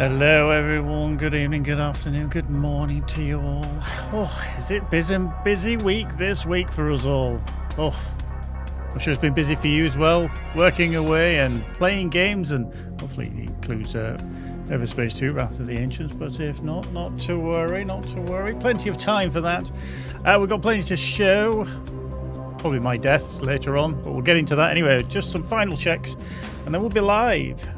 Hello everyone, good evening, good afternoon, good morning to you all. Oh, is it busy week this week for us all? Oh, I'm sure it's been busy for you as well, working away and playing games, and hopefully it includes EVERSPACE 2, Wrath of the Ancients, but if not, not to worry, plenty of time for that. We've got plenty to show, probably my deaths later on, but we'll get into that anyway. Just some final checks and then we'll be live.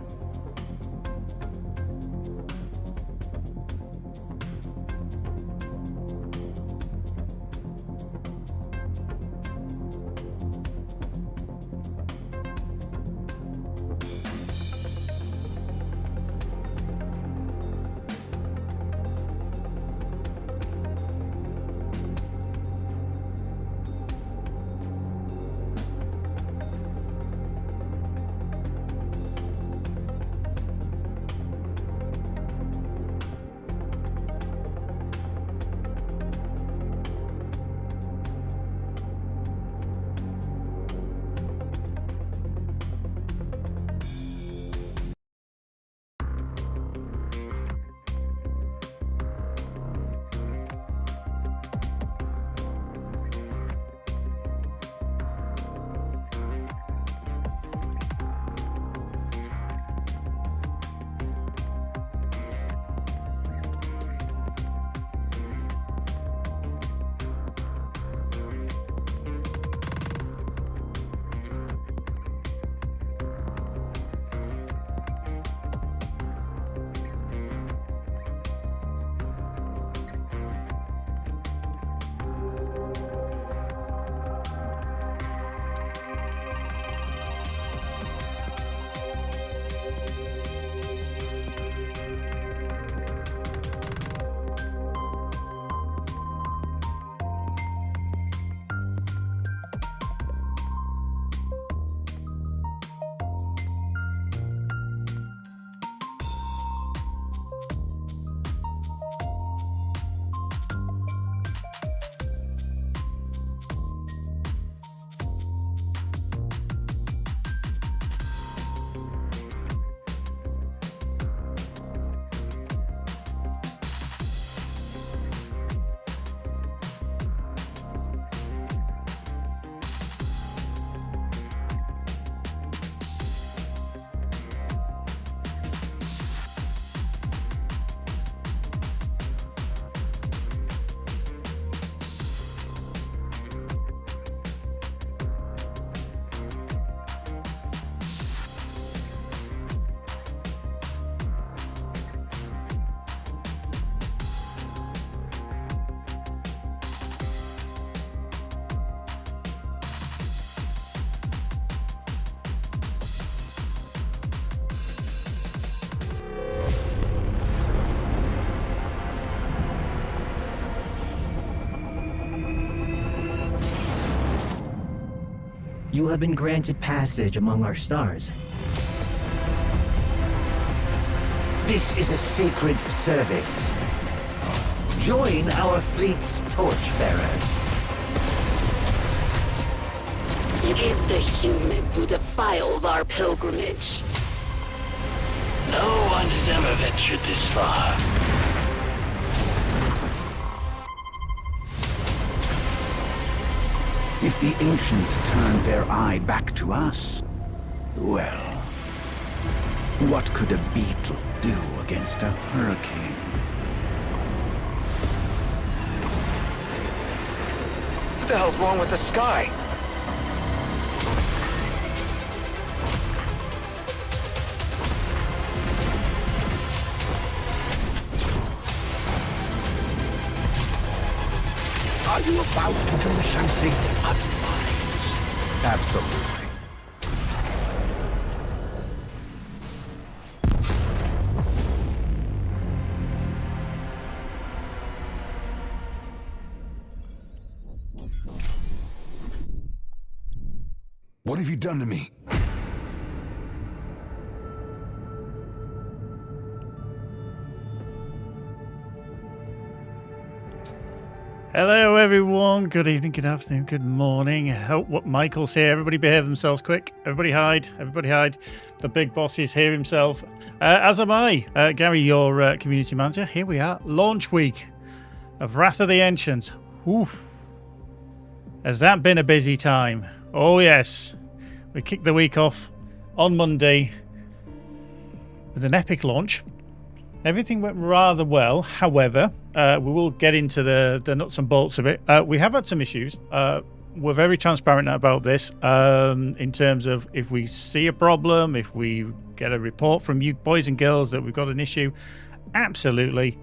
You have been granted passage among our stars. This is a sacred service. Join our fleet's torchbearers. It is the human who defiles our pilgrimage. No one has ever ventured this far. If the ancients turned their eye back to us, well, what could a beetle do against a hurricane? What the hell's wrong with the sky? Are you about to do something unwise? Absolutely. What have you done to me? Hello, everyone. Good evening, good afternoon, good morning. I hope what Michael's here. Everybody behave themselves quick. Everybody hide. Everybody hide. The big boss is here himself. As am I, Gary, your community manager. Here we are. Launch week of Wrath of the Ancients. Oof. Has that been a busy time? Oh, yes. We kicked the week off on Monday with an epic launch. Everything went rather well. However, we will get into the nuts and bolts of it. We have had some issues. We're very transparent about this in terms of if we see a problem, if we get a report from you boys and girls that we've got an issue, absolutely,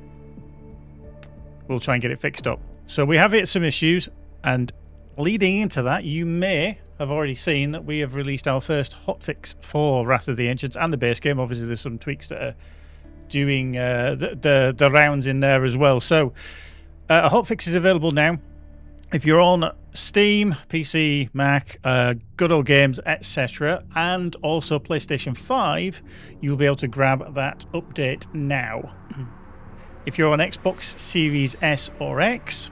we'll try and get it fixed up. So we have hit some issues, and leading into that, you may have already seen that we have released our first hotfix for Wrath of the Ancients and the base game. Obviously, there's some tweaks that are doing the rounds in there as well. So a hotfix is available now. If you're on Steam, PC, Mac, Good Old Games, etc., and also PlayStation 5, you'll be able to grab that update now. If you're on Xbox Series S or X,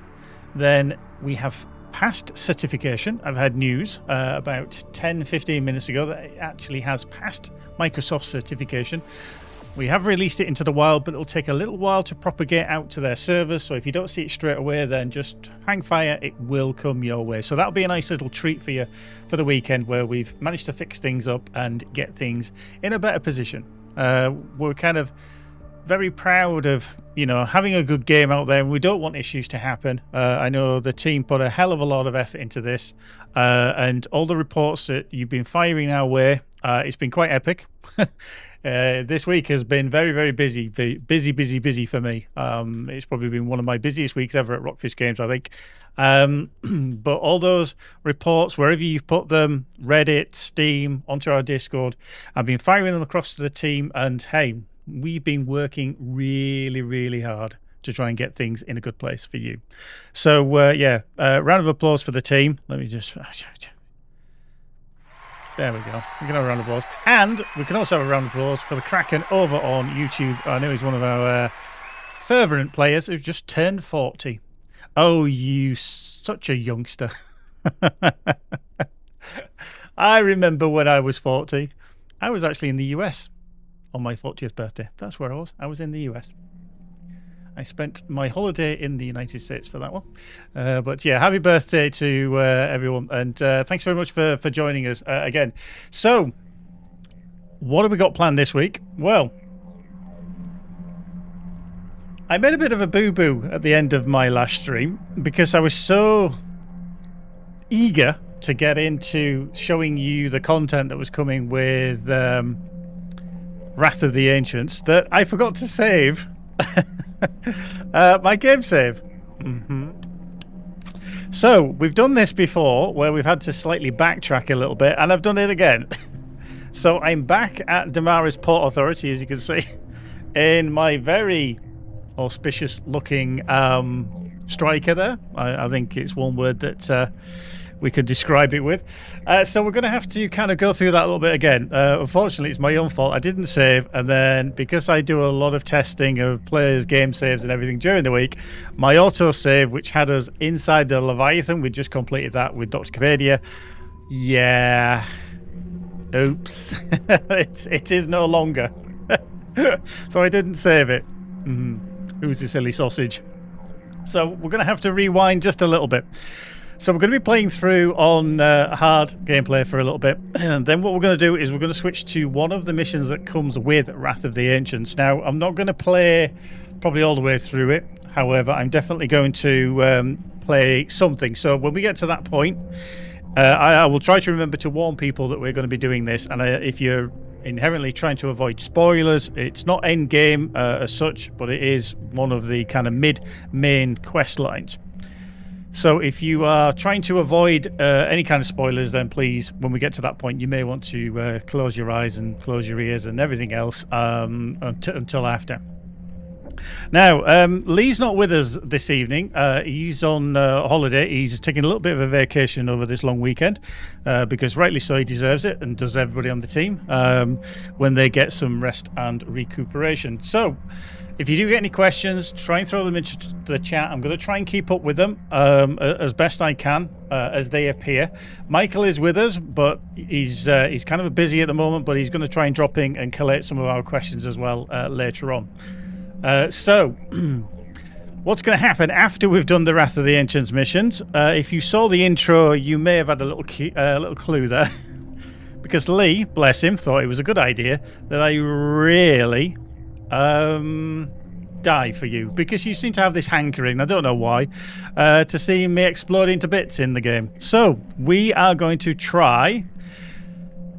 then we have passed certification. I've had news about 10-15 minutes ago that it actually has passed Microsoft certification. We have released it into the wild, but it'll take a little while to propagate out to their servers. So if you don't see it straight away, then just hang fire. It will come your way. So that'll be a nice little treat for you for the weekend, where we've managed to fix things up and get things in a better position. We're kind of very proud of, having a good game out there, and we don't want issues to happen. I know the team put a hell of a lot of effort into this, and all the reports that you've been firing our way, it's been quite epic. This week has been very, very busy for me. It's probably been one of my busiest weeks ever at Rockfish Games, I think. But all those reports, wherever you've put them, Reddit, Steam, onto our Discord, I've been firing them across to the team, and hey, we've been working really, really hard to try and get things in a good place for you. So, round of applause for the team. Let me just... There we go. We can have a round of applause. And we can also have a round of applause for the Kraken over on YouTube. I know he's one of our fervent players who's just turned 40. Oh, you such a youngster. I remember when I was 40. I was actually in the US on my 40th birthday. That's where I was. I was in the US. I spent my holiday in the United States for that one. But yeah, happy birthday to everyone. And thanks very much for joining us again. So, what have we got planned this week? Well, I made a bit of a boo-boo at the end of my last stream because I was so eager to get into showing you the content that was coming with Wrath of the Ancients that I forgot to save my game save. So we've done this before where we've had to slightly backtrack a little bit, and I've done it again. So I'm back at Damaris Port Authority, as you can see, in my very auspicious looking striker there. I think it's one word that we could describe it with. So we're going to have to kind of go through that a little bit again. Unfortunately, it's my own fault. I didn't save, and then because I do a lot of testing of players' game saves and everything during the week, my auto-save, which had us inside the Leviathan, we just completed that with Dr. Capadia. Yeah. Oops. it is no longer. So I didn't save it. Who's the silly sausage? So we're going to have to rewind just a little bit. So we're going to be playing through on hard gameplay for a little bit, and then what we're going to do is we're going to switch to one of the missions that comes with Wrath of the Ancients. Now, I'm not going to play probably all the way through it. However, I'm definitely going to play something. So when we get to that point, I will try to remember to warn people that we're going to be doing this. And if you're inherently trying to avoid spoilers, it's not end game as such, but it is one of the kind of mid-main quest lines. So if you are trying to avoid any kind of spoilers, then please, when we get to that point, you may want to close your eyes and close your ears and everything else until after. Now, Lee's not with us this evening. He's on holiday. He's taking a little bit of a vacation over this long weekend because rightly so, he deserves it, and does everybody on the team when they get some rest and recuperation. So, if you do get any questions, try and throw them into the chat. I'm going to try and keep up with them as best I can as they appear. Michael is with us, but he's kind of busy at the moment, but he's going to try and drop in and collate some of our questions as well later on. So, what's going to happen after we've done the Wrath of the Ancients missions? If you saw the intro, you may have had a little clue there. Because Lee, bless him, thought it was a good idea that I really die for you, because you seem to have this hankering, I don't know why, to see me explode into bits in the game. So we are going to try,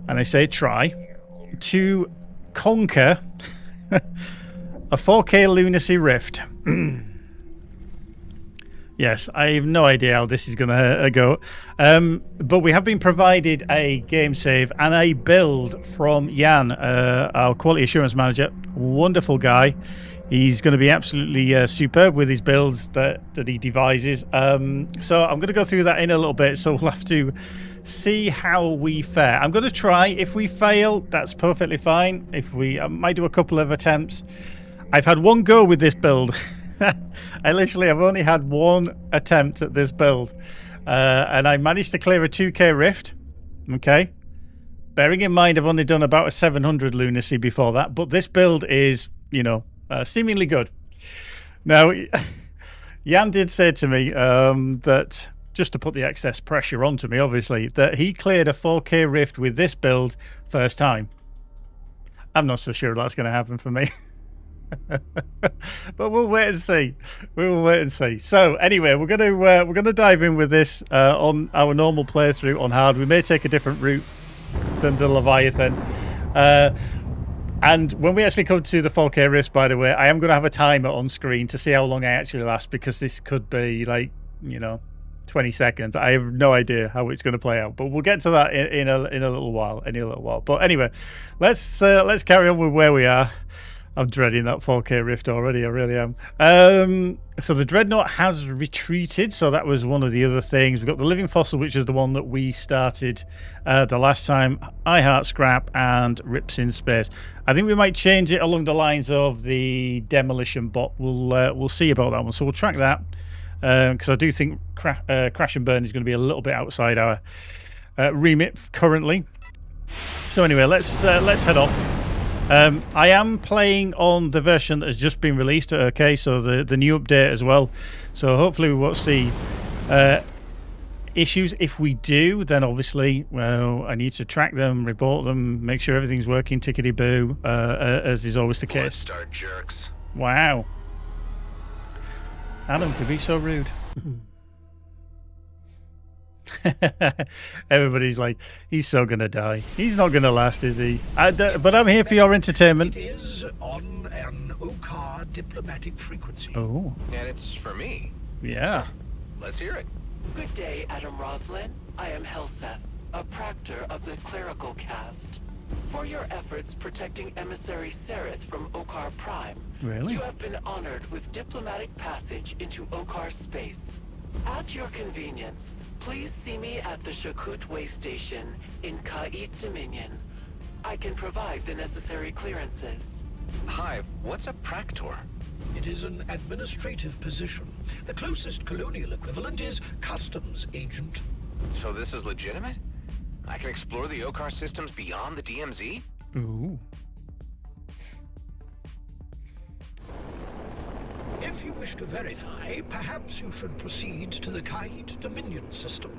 and I say try, to conquer a 4K Lunacy Rift. Yes, I have no idea how this is going to go. But we have been provided a game save and a build from Jan, our quality assurance manager. Wonderful guy. He's going to be absolutely superb with his builds that he devises. So I'm going to go through that in a little bit. So we'll have to see how we fare. I'm going to try. If we fail, that's perfectly fine. If I might do a couple of attempts. I've had one go with this build. I've only had one attempt at this build, and I managed to clear a 2K Rift. Okay, bearing in mind I've only done about a 700 Lunacy before that, but this build is, seemingly good. Now, Jan did say to me that, just to put the excess pressure onto me, obviously, that he cleared a 4K Rift with this build first time. I'm not so sure that's going to happen for me. But we'll wait and see. We will wait and see. So anyway, we're gonna dive in with this on our normal playthrough on hard. We may take a different route than the Leviathan. And when we actually come to the 4K Rift, by the way, I am going to have a timer on screen to see how long I actually last, because this could be like 20 seconds. I have no idea how it's going to play out, but we'll get to that in a little while. But anyway, let's carry on with where we are. I'm dreading that 4K Rift already, I really am. So the Dreadnought has retreated, so that was one of the other things. We've got the Living Fossil, which is the one that we started the last time. I Heart Scrap and Rips in Space. I think we might change it along the lines of the Demolition Bot. We'll see about that one. So we'll track that, because I do think Crash and Burn is going to be a little bit outside our remit currently. So anyway, let's head off. I am playing on the version that has just been released, okay, so the new update as well. So hopefully we won't see issues. If we do, then obviously, well, I need to track them, report them, make sure everything's working tickety-boo, as is always the case. Start jerks. Wow. Adam could be so rude. Everybody's like, he's so gonna die. He's not gonna last, is he? But I'm here for your entertainment. It is on an OCAR diplomatic frequency. Oh. And it's for me. Yeah. Let's hear it. Good day, Adam Roslin. I am Helseth, a Proctor of the Clerical Caste. For your efforts protecting Emissary Sereth from Okar Prime, Really? you have been honored with diplomatic passage into Okar space. At your convenience, please see me at the Shakut Way Station in Ka'it Dominion. I can provide the necessary clearances. Hi, what's a Practor? It is an administrative position. The closest colonial equivalent is customs agent. So this is legitimate? I can explore the OCAR systems beyond the DMZ? Ooh. If you wish to verify, perhaps you should proceed to the Ka'it Dominion system.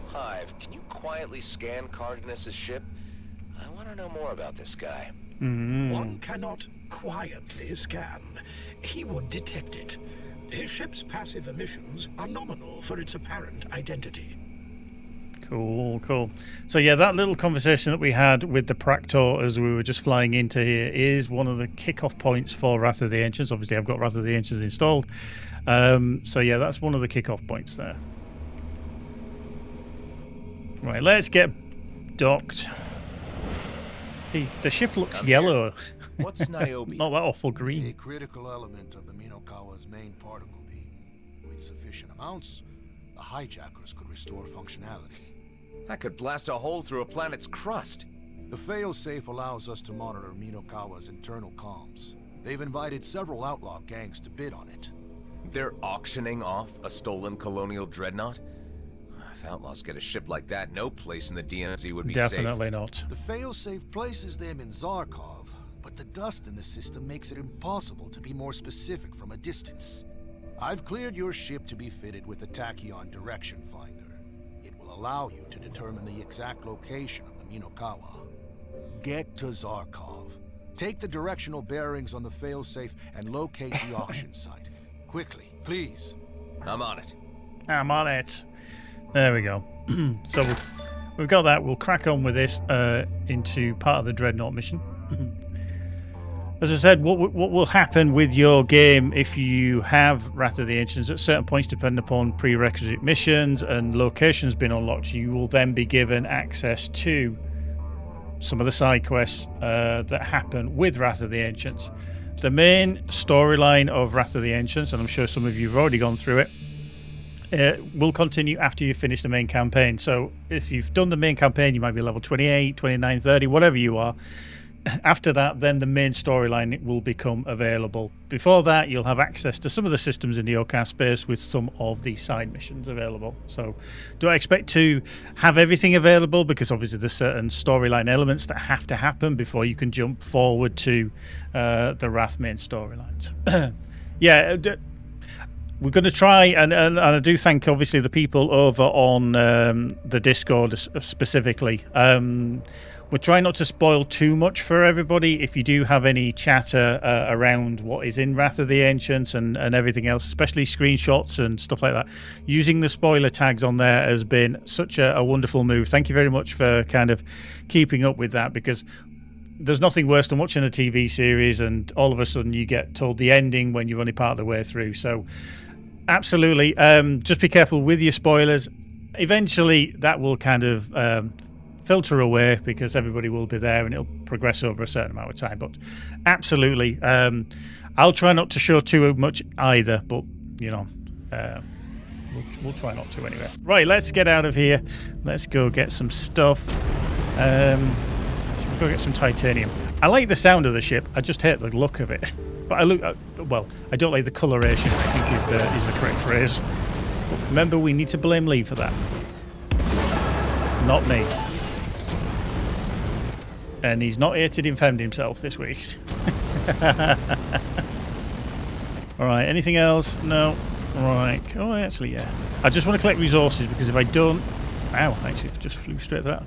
Hive, can you quietly scan Cardenas' ship? I want to know more about this guy. One cannot quietly scan. He would detect it. His ship's passive emissions are nominal for its apparent identity. Cool. So yeah, that little conversation that we had with the Practor as we were just flying into here is one of the kickoff points for Wrath of the Ancients. Obviously, I've got Wrath of the Ancients installed. So yeah, that's one of the kickoff points there. Right, let's get docked. See, the ship looks yellow. What's Niobe? Not that awful A green. critical element of the Minokawa's main particle beam. With sufficient amounts, the hijackers could restore functionality. I could blast a hole through a planet's crust. The failsafe allows us to monitor Minokawa's internal comms. They've invited several outlaw gangs to bid on it. They're auctioning off a stolen colonial dreadnought? If outlaws get a ship like that, no place in the DMZ would be Definitely safe. not. The failsafe places them in Zarkov, but the dust in the system makes it impossible to be more specific from a distance. I've cleared your ship to be fitted with a tachyon direction finder. It will allow you to determine the exact location of the Minokawa. Get to Zarkov. Take the directional bearings on the failsafe and locate the auction site. Quickly, please. I'm on it. I'm on it. There we go. So we've got that. We'll crack on with this into part of the Dreadnought mission. As I said, what will happen with your game if you have Wrath of the Ancients at certain points, depending upon prerequisite missions and locations being unlocked, you will then be given access to some of the side quests that happen with Wrath of the Ancients. The main storyline of Wrath of the Ancients, and I'm sure some of you have already gone through it, will continue after you finish the main campaign. So if you've done the main campaign, you might be level 28, 29, 30, whatever you are. After that, then the main storyline will become available. Before that, you'll have access to some of the systems in the OCAR space with some of the side missions available. So don't expect to have everything available, because obviously there's certain storyline elements that have to happen before you can jump forward to the Wrath main storylines. Yeah, we're going to try, and I do thank obviously the people over on the Discord specifically. We're trying not to spoil too much for everybody. If you do have any chatter around what is in Wrath of the Ancients and everything else, especially screenshots and stuff like that, using the spoiler tags on there has been such a wonderful move. Thank you very much for kind of keeping up with that, because there's nothing worse than watching a TV series and all of a sudden you get told the ending when you're only part of the way through. So absolutely, just be careful with your spoilers. Eventually that will kind of filter away, because everybody will be there and it'll progress over a certain amount of time. But absolutely, I'll try not to show too much either, but you know, we'll try not to anyway. Right, let's get out of here. Let's go get some stuff. Should we go get some titanium? I like the sound of the ship, I just hate the look of it. But I don't like the coloration, I think is the correct phrase. But remember, we need to blame Lee for that, not me. And he's not here to defend himself this week. Alright, anything else? No. Right. Oh, actually, yeah. I just want to collect resources, because if I don't... Ow, actually, it just flew straight to that.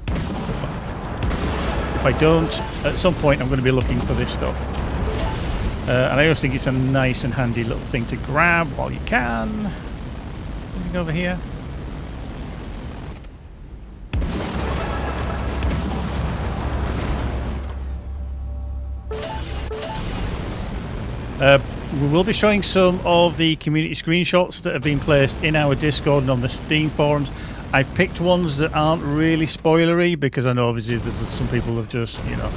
If I don't, at some point I'm going to be looking for this stuff. And I always think it's a nice and handy little thing to grab while you can. Anything over here? We will be showing some of the community screenshots that have been placed in our Discord and on the Steam forums. I've picked ones that aren't really spoilery, because I know obviously there's some people have just, you know,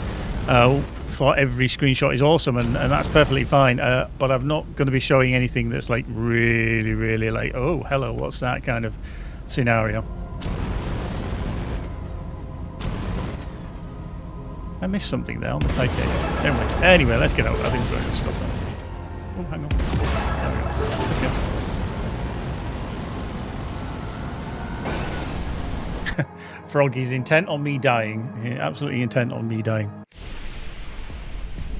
thought every screenshot is awesome, and that's perfectly fine. But I'm not going to be showing anything that's like really, really like, oh, hello, what's that kind of scenario. I missed something there on the titanium. Anyway, let's get out. I think we're going to stop now. Oh, hang on. There we go. Let's go. Froggy's intent on me dying. Yeah, absolutely intent on me dying.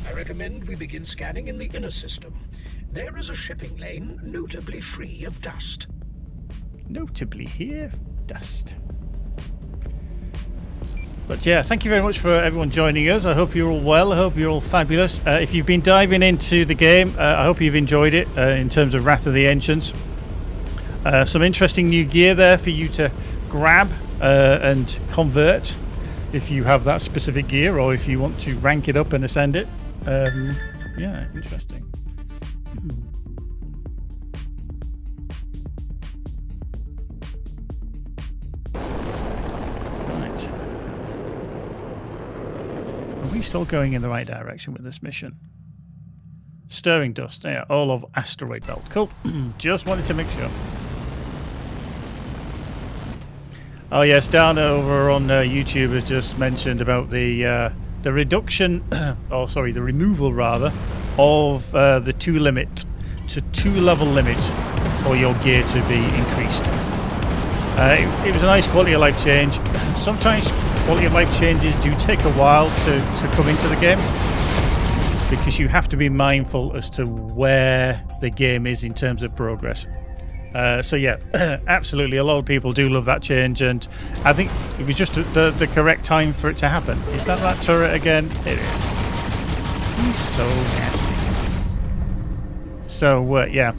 I recommend we begin scanning in the inner system. There is a shipping lane notably free of dust. Notably here, dust. But yeah, thank you very much for everyone joining us. I hope you're all well. I hope you're all fabulous. If you've been diving into the game, I hope you've enjoyed it in terms of Wrath of the Ancients. Some interesting new gear there for you to grab and convert if you have that specific gear, or if you want to rank it up and ascend it. Yeah, interesting. we still going in the right direction with this mission? Stirring dust. Yeah, all of asteroid belt. Cool. Just wanted to make sure. Oh yes, down over on YouTube has just mentioned about the reduction, or sorry, the removal rather, of the 2 limit to 2 level limit for your gear to be increased. It was a nice quality of life change. Sometimes quality of life changes do take a while to come into the game, because you have to be mindful as to where the game is in terms of progress. So yeah, absolutely, a lot of people do love that change, and I think it was just the correct time for it to happen. Is that turret again? It is. He's so nasty. So yeah,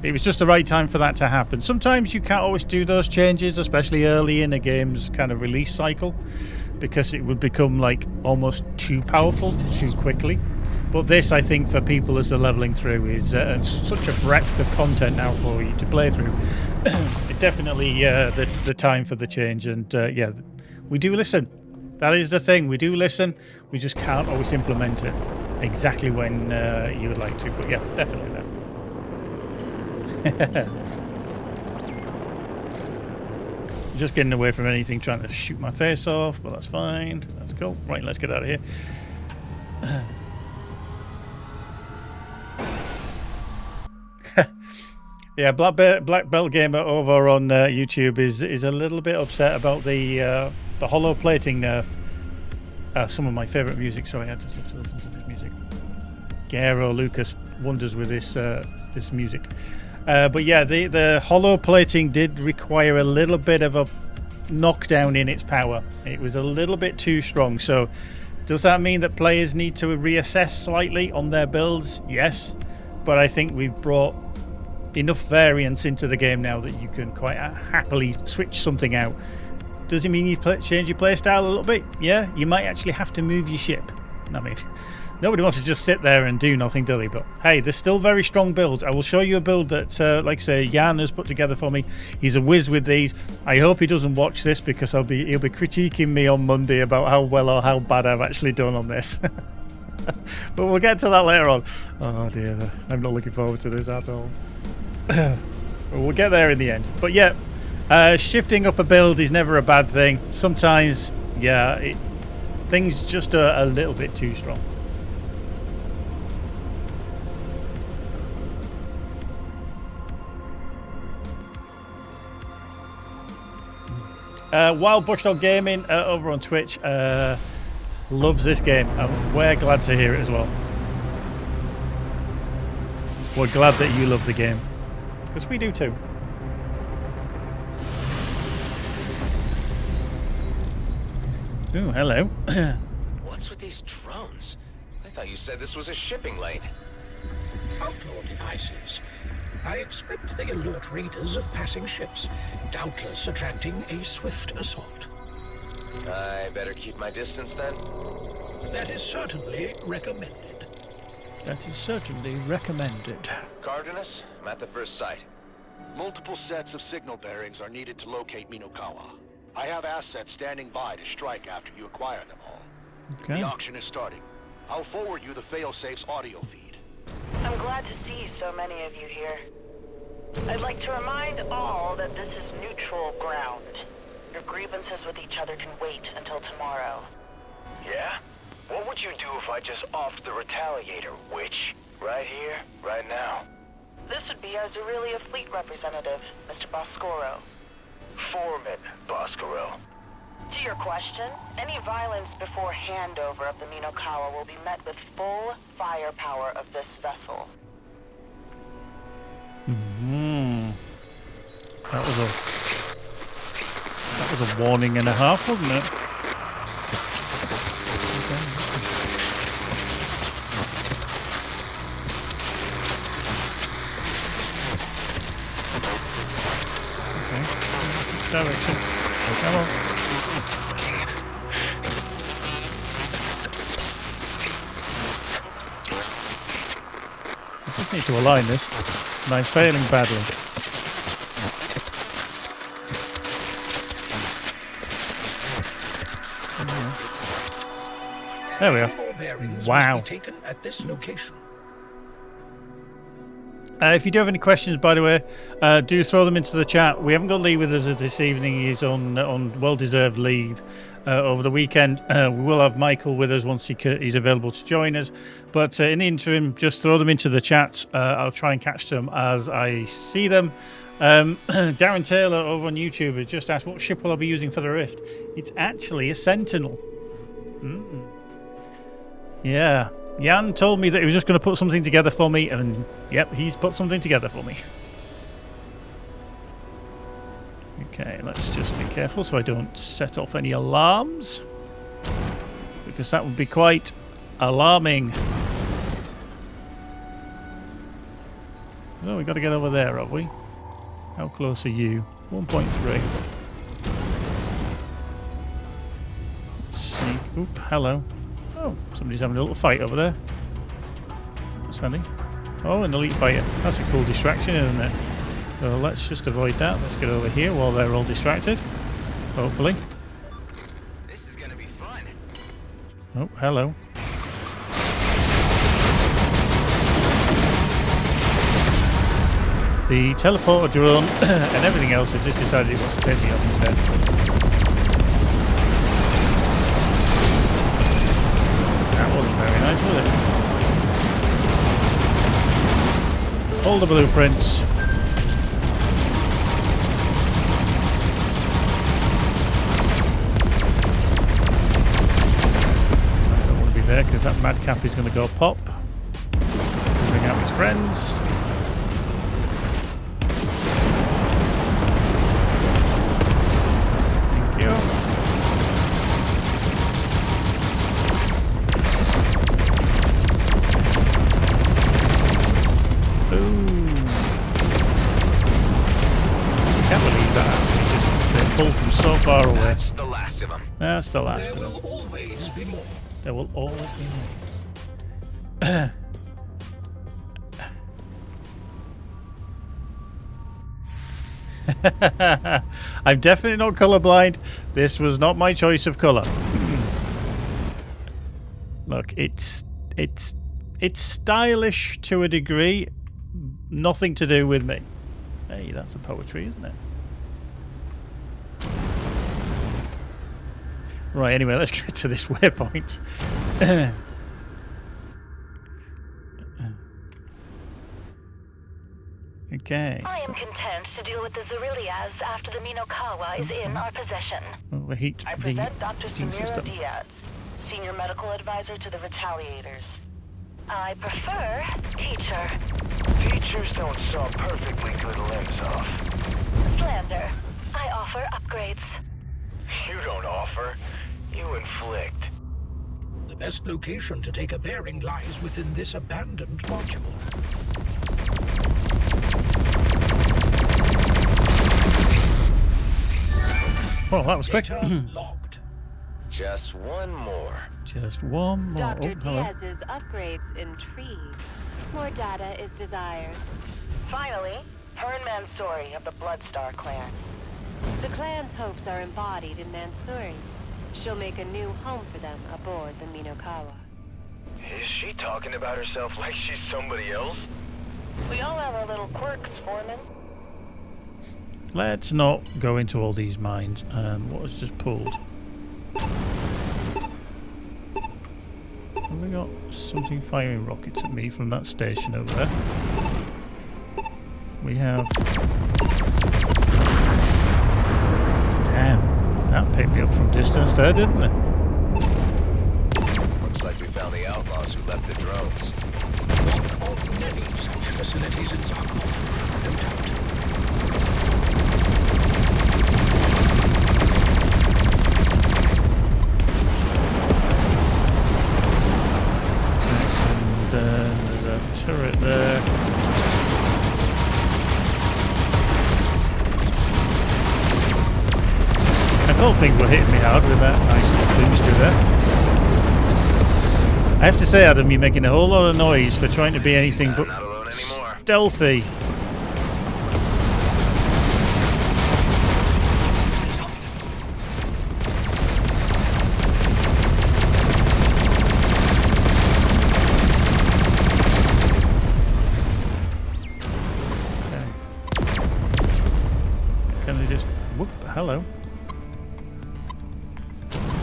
it was just the right time for that to happen. Sometimes you can't always do those changes, especially early in a game's kind of release cycle, because it would become like almost too powerful too quickly. But this, I think, for people as they're leveling through, is such a breadth of content now for you to play through. Definitely the time for the change, and yeah, we do listen. That is the thing, we do listen. We just can't always implement it exactly when you would like to. But yeah, definitely that. Just getting away from anything trying to shoot my face off, but that's fine. That's cool. Right, let's get out of here. Yeah, Black Belt Gamer over on YouTube is a little bit upset about the hollow plating nerf. Some of my favourite music. Sorry, I just love to listen to this music. Garo Lucas wonders with this music. But yeah, the hollow plating did require a little bit of a knockdown in its power. It was a little bit too strong. So does that mean that players need to reassess slightly on their builds? Yes, but I think we've brought enough variance into the game now that you can quite happily switch something out. Does it mean you change your playstyle a little bit? Yeah, you might actually have to move your ship. I mean, nobody wants to just sit there and do nothing, do they? But hey, there's still very strong builds. I will show you a build that, like I say, Jan has put together for me. He's a whiz with these. I hope he doesn't watch this, because he'll be critiquing me on Monday about how well or how bad I've actually done on this. But we'll get to that later on. Oh dear, I'm not looking forward to this at all. We'll get there in the end. But yeah, shifting up a build is never a bad thing. Sometimes, yeah, things just are a little bit too strong. Wild Bushdog Gaming over on Twitch loves this game, and we're glad to hear it as well. We're glad that you love the game, because we do too. Ooh, hello. What's with these drones? I thought you said this was a shipping lane. Outlaw devices. I expect they alert raiders of passing ships, doubtless attracting a swift assault. I better keep my distance then? That is certainly recommended. That is certainly recommended. Cardenas, I'm at the first site. Multiple sets of signal bearings are needed to locate Minokawa. I have assets standing by to strike after you acquire them all. Okay. The auction is starting. I'll forward you the failsafe's audio feed. I'm glad to see so many of you here. I'd like to remind all that this is neutral ground. Your grievances with each other can wait until tomorrow. Yeah? What would you do if I just offed the Retaliator, witch? Right here, right now? This would be as Aurelia Fleet representative, Mr. Boscoro. Foreman, Boscoro. To your question, any violence before handover of the Minokawa will be met with full firepower of this vessel. That was a warning and a half, wasn't it? Okay. Direction. Come on. I just need to align this. Mine's failing badly. There we are. More bearings Wow. must be taken at this location. If you do have any questions, by the way, do throw them into the chat. We haven't got Lee with us this evening. He's on well-deserved leave over the weekend. We will have Michael with us once he's available to join us. But in the interim, just throw them into the chat. I'll try and catch them as I see them. Darren Taylor over on YouTube has just asked, what ship will I be using for the Rift? It's actually a Sentinel. Yeah. Jan told me that he was just going to put something together for me, and yep, he's put something together for me. Okay, let's just be careful so I don't set off any alarms, because that would be quite alarming. Oh, we've got to get over there, have we? How close are you? 1.3. Let's see. Oop, hello. Oh, somebody's having a little fight over there. What's happening? Oh, an elite fighter. That's a cool distraction, isn't it? So let's just avoid that. Let's get over here while they're all distracted. Hopefully. This is gonna be fun. Oh, hello. The teleporter drone and everything else have just decided it wants to take me on instead. That wasn't very nice, was it? All the blueprints. I don't want to be there because that madcap is going to go pop. Bring out his friends. Thank you. Can't believe that actually just they're pulled from so far away. That's the last of them. That's the last of There them. will always be more. There will always be more. I'm definitely not colorblind. This was not my choice of color. Look, it's stylish to a degree. Nothing to do with me. Hey, that's a poetry, isn't it? Right, anyway, let's get to this waypoint. Okay. I am content to deal with the Zerilias after the Minokawa is in our possession. Overheat I the present Dr. heating Samira system. Diaz, Senior Medical Advisor to the Retaliators. I prefer teacher. Teachers don't saw perfectly good limbs off. Slander. I offer upgrades. You don't offer. You inflict. The best location to take a bearing lies within this abandoned module. Oh, that was quick. Data logged. Just one more. Just one more. Dr. Oh, hello. Diaz's upgrades intrigue. More data is desired. Finally, Fern Mansouri of the Bloodstar clan. The clan's hopes are embodied in Mansouri. She'll make a new home for them aboard the Minokawa. Is she talking about herself like she's somebody else? We all have our little quirks, Foreman. Let's not go into all these mines. What was just pulled? Have we got something firing rockets at me from that station over there? We have... Damn, that picked me up from distance there, didn't it? Looks like we found the outlaws who left the drones. One of many such facilities in Zarkov, no doubt. And there's a turret there. I thought things were hitting me hard with that nice little booster there. I have to say, Adam, you're making a whole lot of noise for trying to be anything but Not alone anymore. stealthy.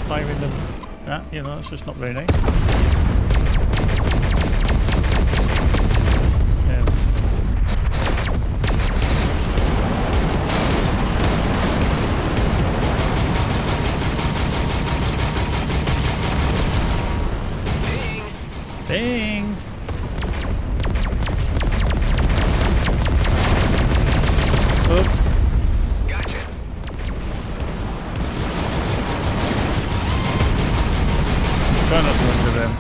firing them. Ah, you know, that's just not very nice. Ding! Oh. Gotcha. Try not to run to them,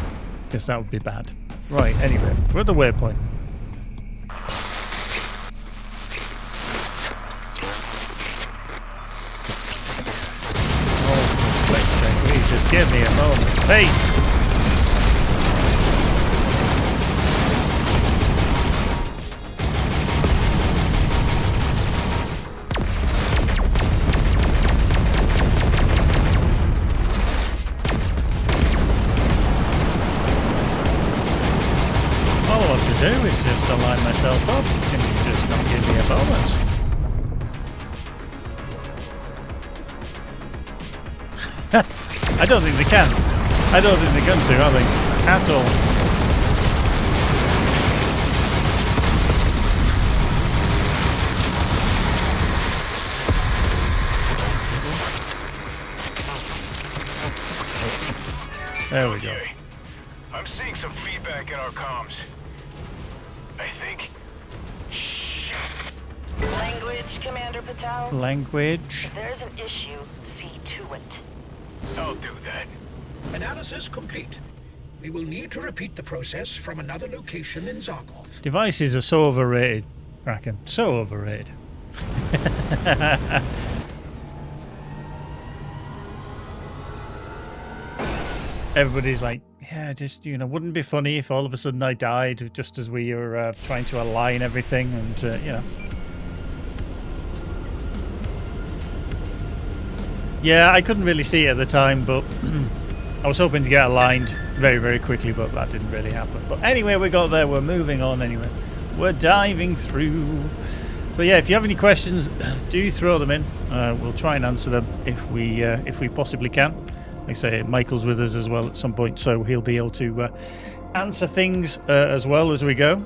because that would be bad. Right, anyway, we're at the waypoint. Oh, for Christ's sake, please just give me a moment. Peace! Do is just align myself up. Can you just not give me a bonus? I don't think they can. I don't think they're going to, are they? At all. There we go. I'm seeing some feedback in our comms. I think. Language, Commander Patel. Language. If there's an issue, see to it. I'll do that. Analysis complete. We will need to repeat the process from another location in Zarkov. Devices are so overrated, Kraken. So overrated. Everybody's like, yeah, just, you know, wouldn't it be funny if all of a sudden I died just as we were trying to align everything and, you know. Yeah, I couldn't really see it at the time, but I was hoping to get aligned very, very quickly, but that didn't really happen. But anyway, we got there. We're moving on anyway. We're diving through. So yeah, if you have any questions, do throw them in. We'll try and answer them if we possibly can. Like I say, Michael's with us as well at some point, so he'll be able to answer things as well as we go.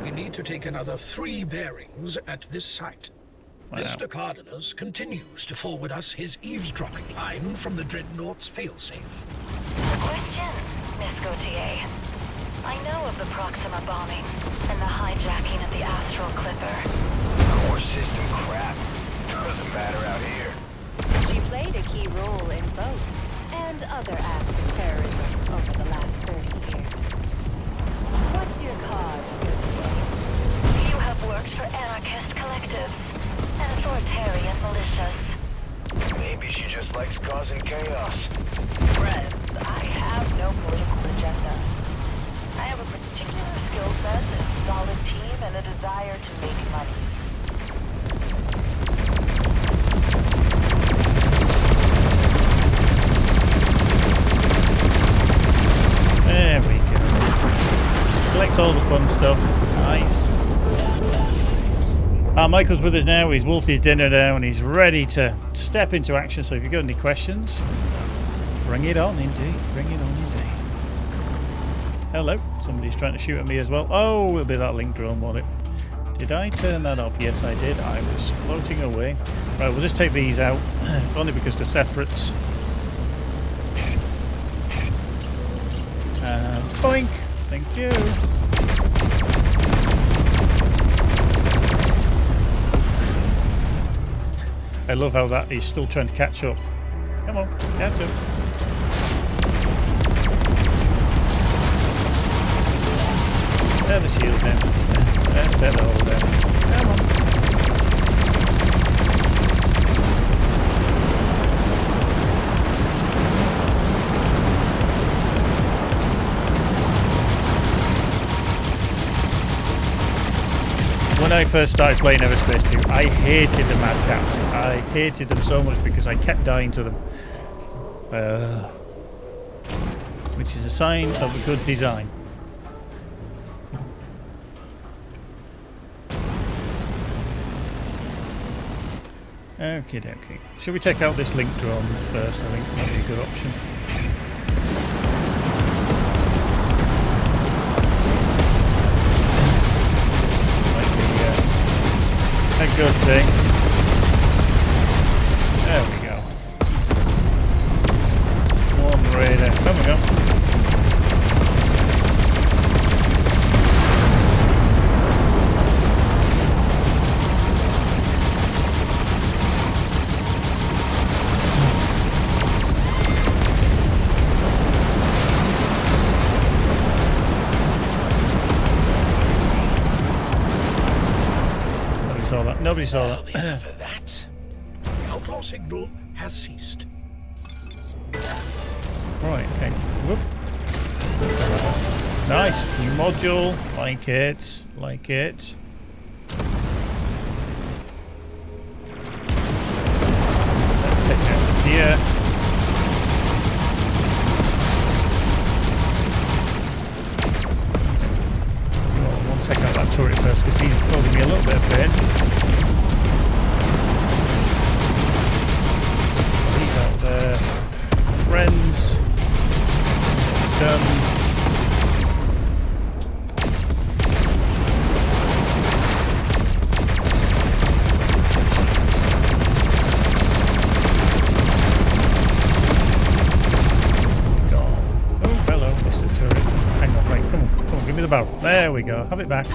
We need to take another 3 bearings at this site. Wow. Mr. Cardenas continues to forward us his eavesdropping line from the Dreadnought's failsafe. Question, Miss Gautier. I know of the Proxima bombing and the hijacking of the Astral Clipper. Core system crap. Doesn't matter out here. She played a key role in both, and other acts of terrorism over the last 30 years. What's your cause, Gautier? You have worked for anarchist collectives and authoritarian militias. Maybe she just likes causing chaos. Friends, I have no political agenda. I have a particular skill set, a solid team, and a desire to make money. There we go. Collect all the fun stuff. Nice. Michael's with us now. He's wolfed his dinner down. He's ready to step into action. So if you've got any questions, bring it on indeed. Bring it on indeed. Hello. Somebody's trying to shoot at me as well. Oh, it'll be that link drone, won't it? Did I turn that off? Yes, I did. I was floating away. Right, we'll just take these out. Only because they're separates. Boink! Thank you. I love how that he's still trying to catch up. Come on, catch up. There the shield then. Let's set it all down. Come on. When I first started playing EVERSPACE 2, I hated the Mad Caps. I hated them so much because I kept dying to them. Which is a sign of a good design. Okay, dokie. Should we take out this link drone first? I think that'd be a good option. Might be a good thing. There we go. One radar. Come we go. Nobody saw that. The outlaw signal has ceased. Right, okay. Whoop. Nice. New module. Like it. Like it. Let's take it out here. Well, I want to take out that turret first because he's causing me a little bit of pain. Friends done. Oh, hello, Mr. Turret. Hang on, right, come on, give me the barrel. There we go, have it back.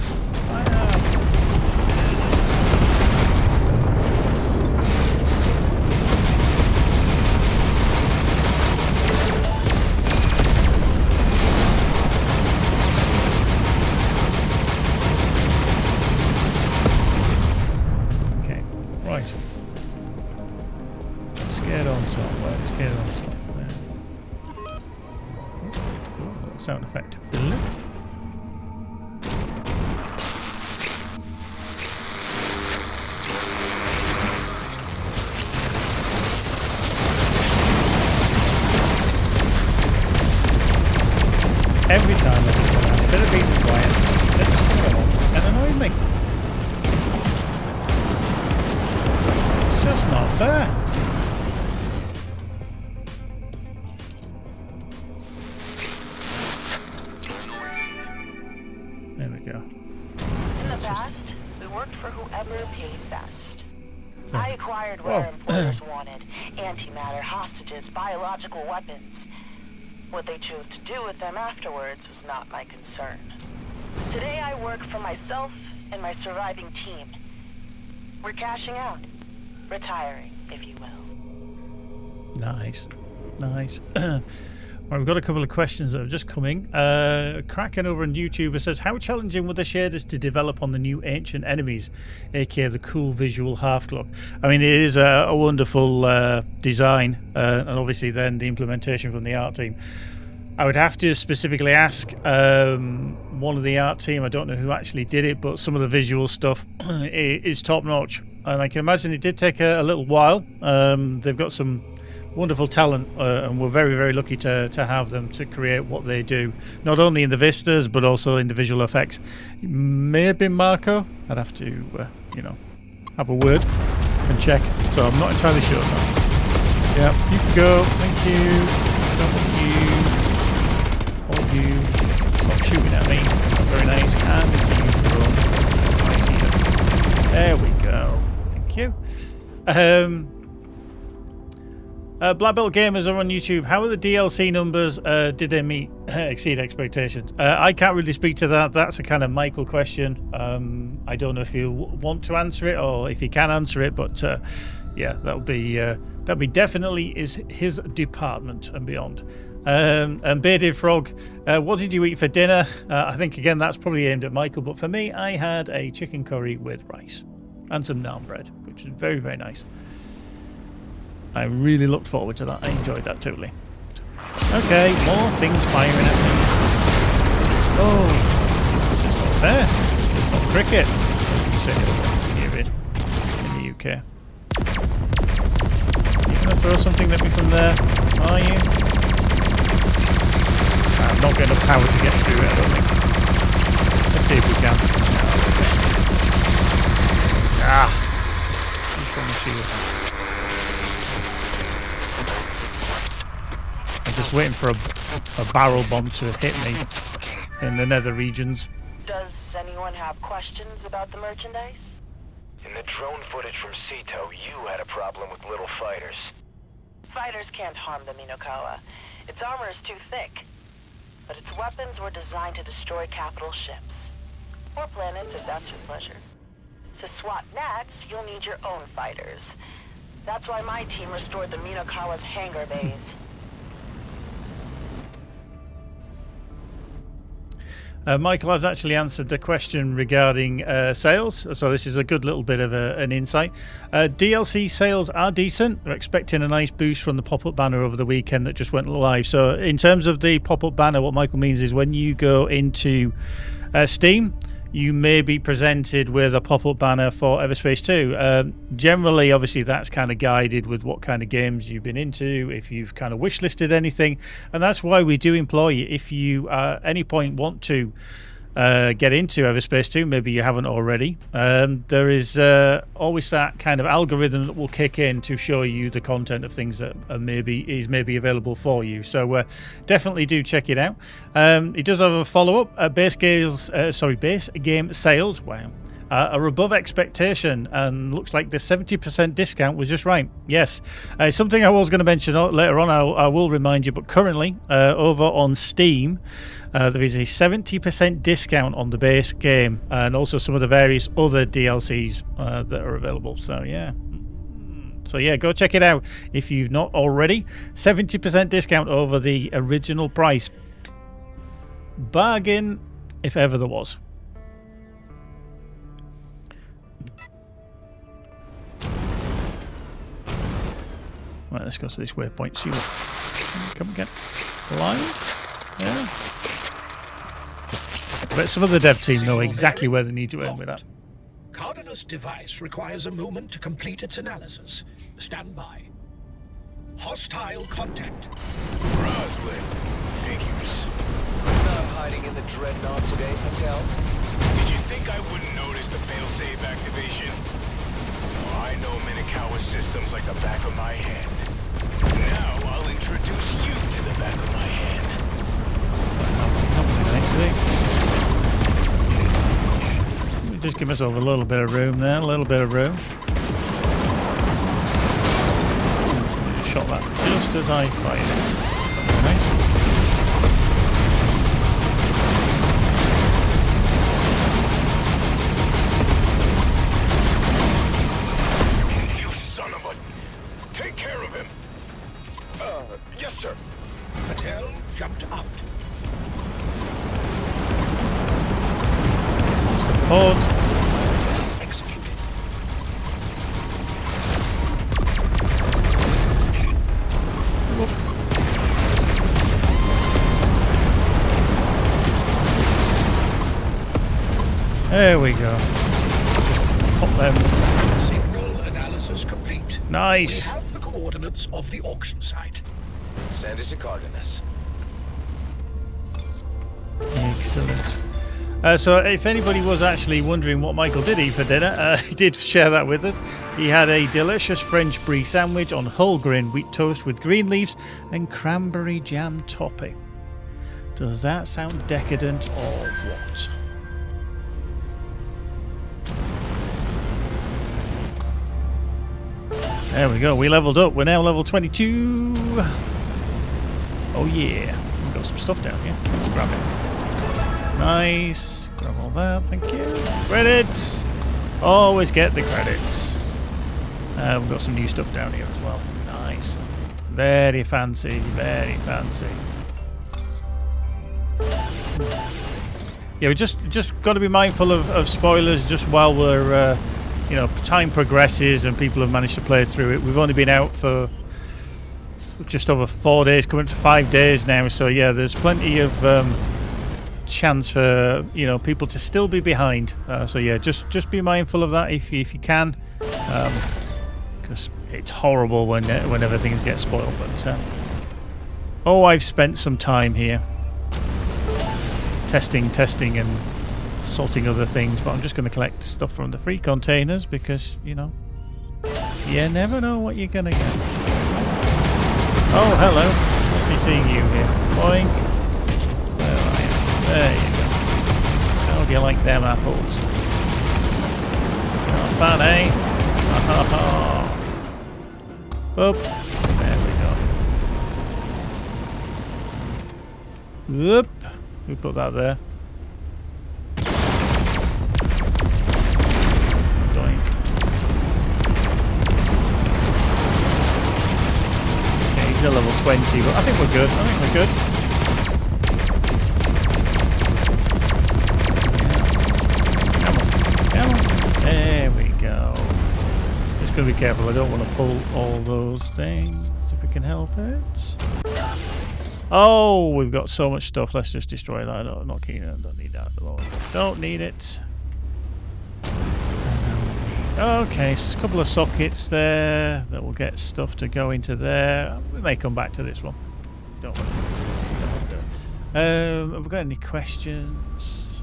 Sound effect. Every time I just go down a bit of being quiet, they just come along and annoy me. It's just not fair. There we go. In the past, we worked for whoever paid best. I acquired what our employers wanted: antimatter, hostages, biological weapons. What they chose to do with them afterwards was not my concern. Today I work for myself and my surviving team. We're cashing out. Retiring, if you will. Nice. Nice. Right, we've got a couple of questions that have just come in. Kraken over on YouTube says, how challenging were the shaders to develop on the new ancient enemies, aka the cool visual half-clock? I mean, it is a wonderful design, and obviously then the implementation from the art team. I would have to specifically ask one of the art team, I don't know who actually did it, but some of the visual stuff is top-notch. And I can imagine it did take a little while. They've got some wonderful talent, and we're very, very lucky to have them to create what they do, not only in the vistas but also in the visual effects. It may have been Marco. I'd have to you know, have a word and check, so I'm not entirely sure now. Yeah, you can go. Thank you. Don't want you. All you. Stop shooting at me. That's very nice. And you. There we go. Thank you. Black Belt Gamers are on YouTube. How are the DLC numbers? Did they exceed expectations? I can't really speak to that. That's a kind of Michael question. I don't know if you want to answer it or if he can answer it, but yeah, that'll be definitely his department and beyond. And Bearded Frog, what did you eat for dinner? I think again that's probably aimed at Michael, but for me, I had a chicken curry with rice and some naan bread, which was very, very nice. I really looked forward to that. I enjoyed that totally. Okay, more things firing at me. Oh, it's just not fair. It's not cricket. You say here in the UK. You gonna throw something at me from there? Are you? I'm not getting enough power to get through it, I don't think. Let's see if we can. Ah! on the shield. I'm just waiting for a barrel bomb to hit me in the nether regions. Does anyone have questions about the merchandise? In the drone footage from Sito, you had a problem with little fighters. Fighters can't harm the Minokawa. Its armor is too thick. But its weapons were designed to destroy capital ships. Or planets, if that's your pleasure. To swat gnats, you'll need your own fighters. That's why my team restored the Minokawa's hangar bays. Michael has actually answered the question regarding sales, so this is a good little bit of an insight. DLC sales are decent. We're expecting a nice boost from the pop-up banner over the weekend that just went live. So in terms of the pop-up banner, what Michael means is when you go into Steam, you may be presented with a pop-up banner for EVERSPACE 2. Generally, obviously, that's kind of guided with what kind of games you've been into, if you've kind of wishlisted anything. And that's why we do implore you, if you at any point want to get into EVERSPACE 2, maybe you haven't already, there is always that kind of algorithm that will kick in to show you the content of things that maybe available for you. So definitely do check it out. It does have a follow-up. Base game sales, wow, are above expectation, and looks like the 70% discount was just right. Yes, something I was going to mention later on, I will remind you, but currently over on Steam, there is a 70% discount on the base game and also some of the various other DLCs that are available. So yeah. Go check it out if you've not already. 70% discount over the original price. Bargain if ever there was. Right, let's go to this waypoint. See what. Come again. Live? Yeah. But some of the dev team know exactly where they need to aim with that. Cardinus device requires a moment to complete its analysis. Stand by. Hostile contact. Roslyn, figures. Not hiding in the dreadnought today, Patel? Did you think I wouldn't notice the failsafe activation? Oh, I know Minokawa systems like the back of my hand. Now I'll introduce you to the back of my hand. Just give myself a little bit of room there, a little bit of room. Shot that just as I fired it. Nice. You son of a... Take care of him. Yes, sir. Patel jumped out. Hold. Executed. There we go. Pop them. Signal analysis complete. Nice. We have the coordinates of the auction site. Send it to Cardinus. Excellent. So if anybody was actually wondering what Michael did eat for dinner, he did share that with us. He had a delicious French brie sandwich on whole grain wheat toast with green leaves and cranberry jam topping. Does that sound decadent or what? There we go, we leveled up. We're now level 22. Oh yeah, we've got some stuff down here. Let's grab it. Nice. Grab all that, thank you. Credits! Always get the credits. We've got some new stuff down here as well. Nice. Very fancy, very fancy. Yeah, we just got to be mindful of spoilers just while we're, time progresses and people have managed to play through it. We've only been out for just over 4 days, coming up to 5 days now. So yeah, there's plenty of chance for people to still be behind. So yeah, just be mindful of that if you can, because it's horrible when everything gets spoiled. But I've spent some time here testing and sorting other things, but I'm just going to collect stuff from the free containers because You never know what you're gonna get. Oh, hello. What's he seeing you here? Boink. There you go. How do you like them apples? Not fun, eh? Ha ha ha. Boop. There we go. Whoop. We put that there. Doink. Okay, he's a level 20, but I think we're good. Come on. There we go. Just gotta be careful. I don't want to pull all those things if we can help it. Oh, we've got so much stuff. Let's just destroy that. No, not keen. I don't need that at the moment. Don't need it. Okay, so a couple of sockets there that will get stuff to go into there. We may come back to this one. Don't worry. Have we got any questions?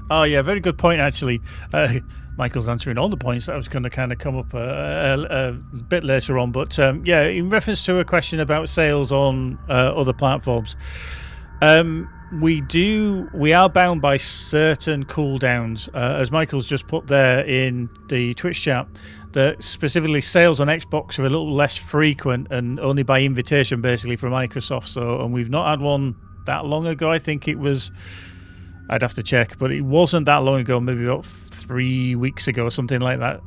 Oh yeah, very good point actually. Michael's answering all the points that was going to kind of come up a bit later on, but yeah, in reference to a question about sales on other platforms, we are bound by certain cooldowns, as Michael's just put there in the Twitch chat, that specifically sales on Xbox are a little less frequent and only by invitation basically from Microsoft. So, and we've not had one that long ago. I think it was, I'd have to check, but it wasn't that long ago, maybe about 3 weeks ago or something like that.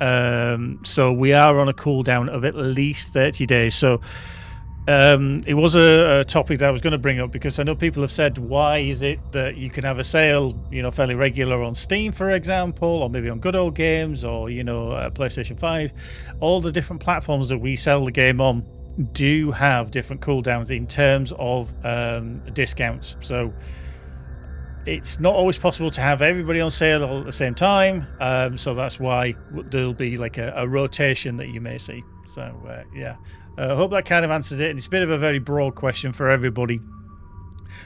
So we are on a cooldown of at least 30 days. So it was a topic that I was going to bring up, because I know people have said, why is it that you can have a sale, you know, fairly regular on Steam, for example, or maybe on Good Old Games, or, you know, PlayStation 5. All the different platforms that we sell the game on do have different cooldowns in terms of discounts. So it's not always possible to have everybody on sale all at the same time, so that's why there'll be like a rotation that you may see. So yeah, I hope that kind of answers it. And it's a bit of a very broad question for everybody,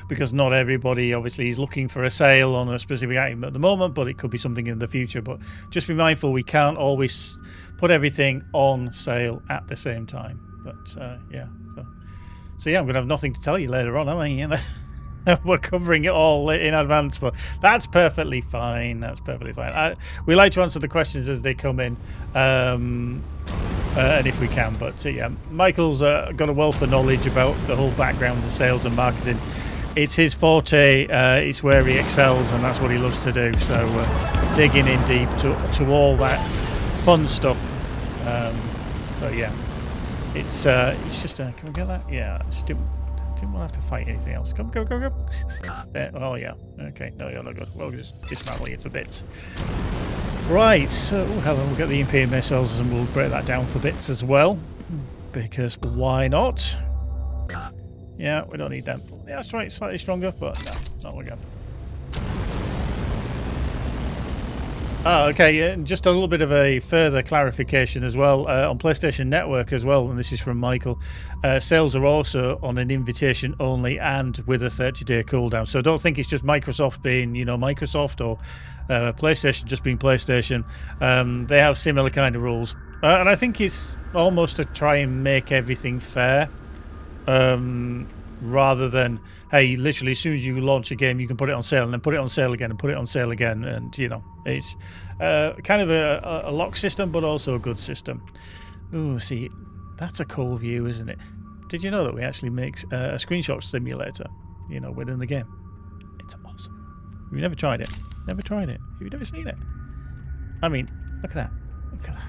because not everybody obviously is looking for a sale on a specific item at the moment, but it could be something in the future. But just be mindful, we can't always put everything on sale at the same time. But yeah, so yeah, I'm gonna have nothing to tell you later on, am I? You know? We're covering it all in advance, but that's perfectly fine. That's perfectly fine. We like to answer the questions as they come in, and if we can. But yeah, Michael's got a wealth of knowledge about the whole background of sales and marketing. It's his forte. It's where he excels, and that's what he loves to do. So digging in deep to all that fun stuff. So yeah, it's just. Can we get that? Yeah, just didn't want to have to fight anything else. Go. There. Oh yeah. Okay. No, you're not good. We'll just dismantle you for bits. Right. So we'll get the Imperial missiles and we'll break that down for bits as well, because why not? Yeah, we don't need them. Yeah, that's right. Slightly stronger, but no, not again. Oh, okay. Just a little bit of a further clarification as well on PlayStation Network as well, and this is from Michael. Sales are also on an invitation only and with a 30-day cooldown. So don't think it's just Microsoft being, you know, Microsoft, or PlayStation just being PlayStation. They have similar kind of rules, and I think it's almost to try and make everything fair, rather than, hey, literally as soon as you launch a game you can put it on sale and then put it on sale again and put it on sale again, and you know, it's kind of a lock system, but also a good system. Oh, see, that's a cool view, isn't it? Did you know that we actually make a screenshot simulator, you know, within the game? It's awesome. You've never tried it? Never tried it? You've never seen it? I mean, look at that. Look at that.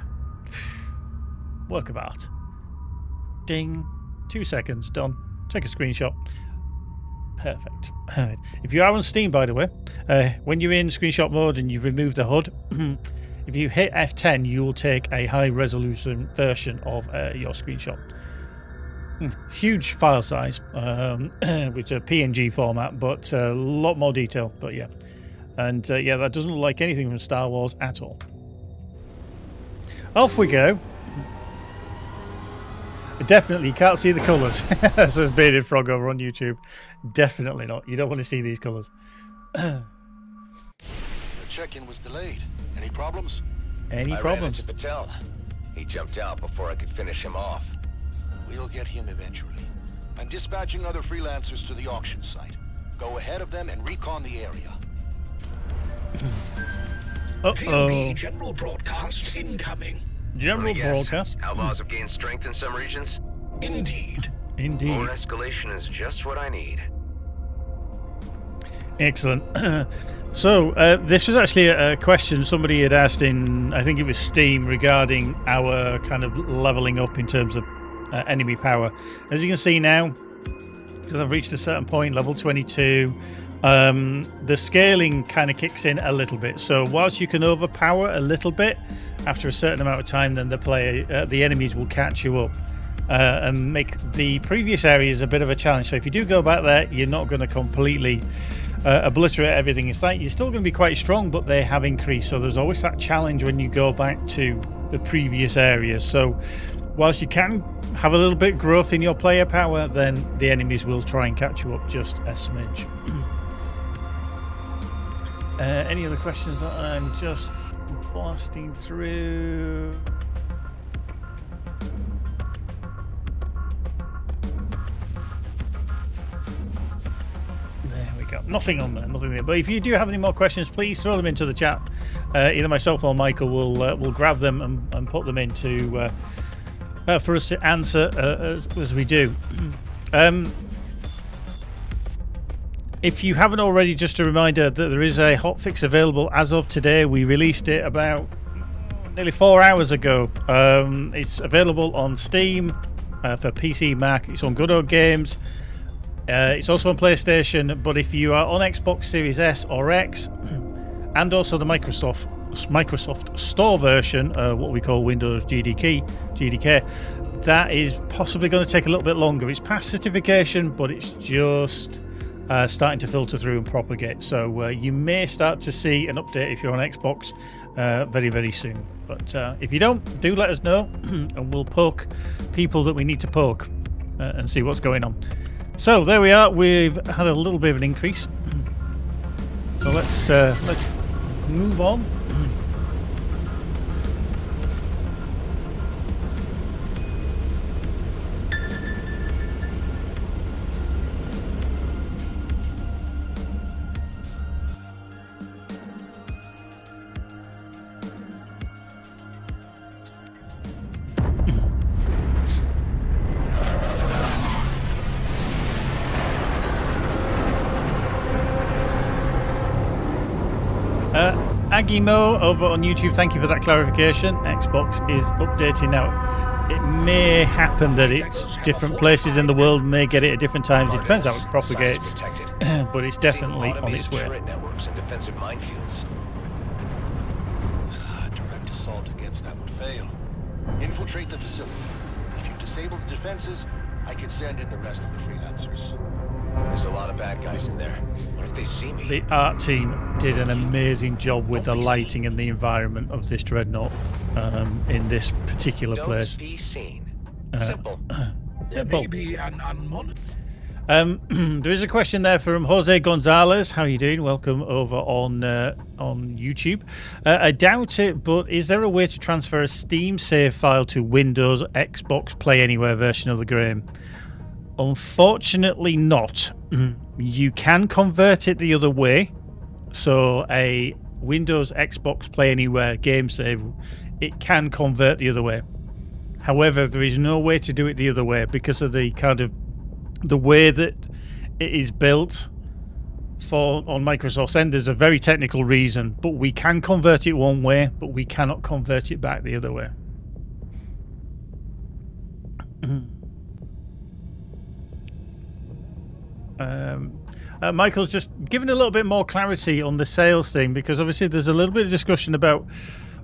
Work of art. Ding. 2 seconds, done. Take a screenshot. Perfect. If you are on Steam, by the way, when you're in screenshot mode and you've removed the HUD, if you hit F10, you will take a high-resolution version of your screenshot. Huge file size, with a PNG format, but a lot more detail. But yeah, and yeah, that doesn't look like anything from Star Wars at all. Off we go. Definitely, you can't see the colours, says Bearded Frog over on YouTube. Definitely not. You don't want to see these colours. check-in was delayed. Any problems? Any I problems? ran into Patel. He jumped out before I could finish him off. We'll get him eventually. I'm dispatching other freelancers to the auction site. Go ahead of them and recon the area. GMP general broadcast incoming. General broadcast. Outlaws have gained strength in some regions? Indeed. Indeed. More escalation is just what I need. Excellent. So, this was actually a question somebody had asked in, I think it was Steam, regarding our kind of leveling up in terms of enemy power. As you can see now, because I've reached a certain point, level 22, the scaling kind of kicks in a little bit. So, whilst you can overpower a little bit, after a certain amount of time, then the enemies will catch you up. And make the previous areas a bit of a challenge. So if you do go back there, you're not going to completely obliterate everything in sight. You're still going to be quite strong, but they have increased. So there's always that challenge when you go back to the previous areas. So whilst you can have a little bit of growth in your player power, then the enemies will try and catch you up just a smidge. Any other questions that I'm just blasting through? Nothing on there, nothing there. But if you do have any more questions, please throw them into the chat. Either myself or Michael will grab them and put them into for us to answer as we do. If you haven't already, just a reminder that there is a hotfix available as of today. We released it about nearly 4 hours ago. It's available on Steam for PC, Mac. It's on Good Old Games. It's also on PlayStation, but if you are on Xbox Series S or X, and also the Microsoft Store version, what we call Windows GDK, that is possibly going to take a little bit longer. It's past certification, but it's just starting to filter through and propagate. So you may start to see an update if you're on Xbox very, very soon. But if you don't, do let us know, and we'll poke people that we need to poke and see what's going on. So there we are. We've had a little bit of an increase. So let's move on. Agimo over on YouTube, thank you for that clarification. Xbox is updating now. It may happen that it's different places in the world may get it at different times. It depends how it propagates, but it's definitely on its way. Networks and defensive minefields. Direct assault against that would fail. Infiltrate the facility. If you disable the defenses, I can send in the rest of the freelancers. There's a lot of bad guys in there. What if they see me? The art team did an amazing job with the lighting and the environment of this dreadnought in this particular place. Don't be seen. Simple. There may be an unmonitored. There is a question there from Jose Gonzalez. How are you doing? Welcome over on YouTube. I doubt it, but is there a way to transfer a Steam save file to Windows, Xbox, Play Anywhere version of the game? Unfortunately not. You can convert it the other way. So a Windows, Xbox, Play Anywhere game save, it can convert the other way. However, there is no way to do it the other way because of the kind of the way that it is built for on Microsoft's end. There's a very technical reason, but we can convert it one way, but we cannot convert it back the other way. Michael's just given a little bit more clarity on the sales thing, because obviously there's a little bit of discussion about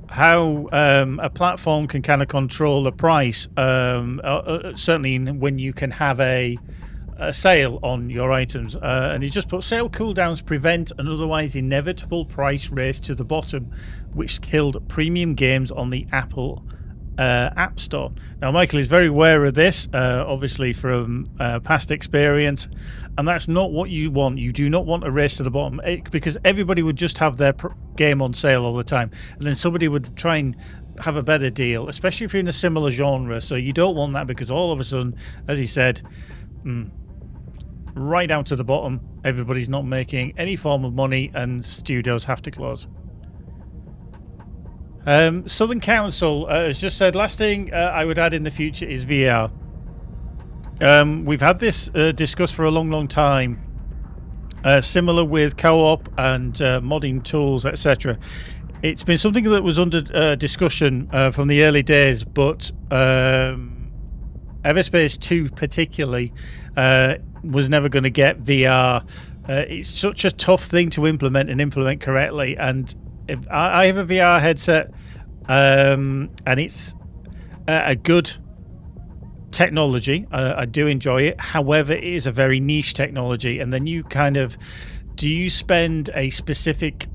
how a platform can kind of control the price, certainly when you can have a sale on your items, and he's just put sale cooldowns prevent an otherwise inevitable price race to the bottom, which killed premium games on the Apple App Store. Now, Michael is very aware of this, obviously from past experience, and that's not what you want. You do not want a race to the bottom, because everybody would just have their game on sale all the time, and then somebody would try and have a better deal, especially if you're in a similar genre. So you don't want that, because all of a sudden, as he said, right down to the bottom, everybody's not making any form of money and studios have to close. Southern Council has just said, last thing I would add in the future is VR. We've had this discussed for a long time, similar with co-op and modding tools, etc. It's been something that was under discussion from the early days, but EVERSPACE 2 particularly was never going to get VR. It's such a tough thing to implement and implement correctly, and if I have a VR headset, and it's a good technology. I do enjoy it. However, it is a very niche technology, and then you do you spend a specific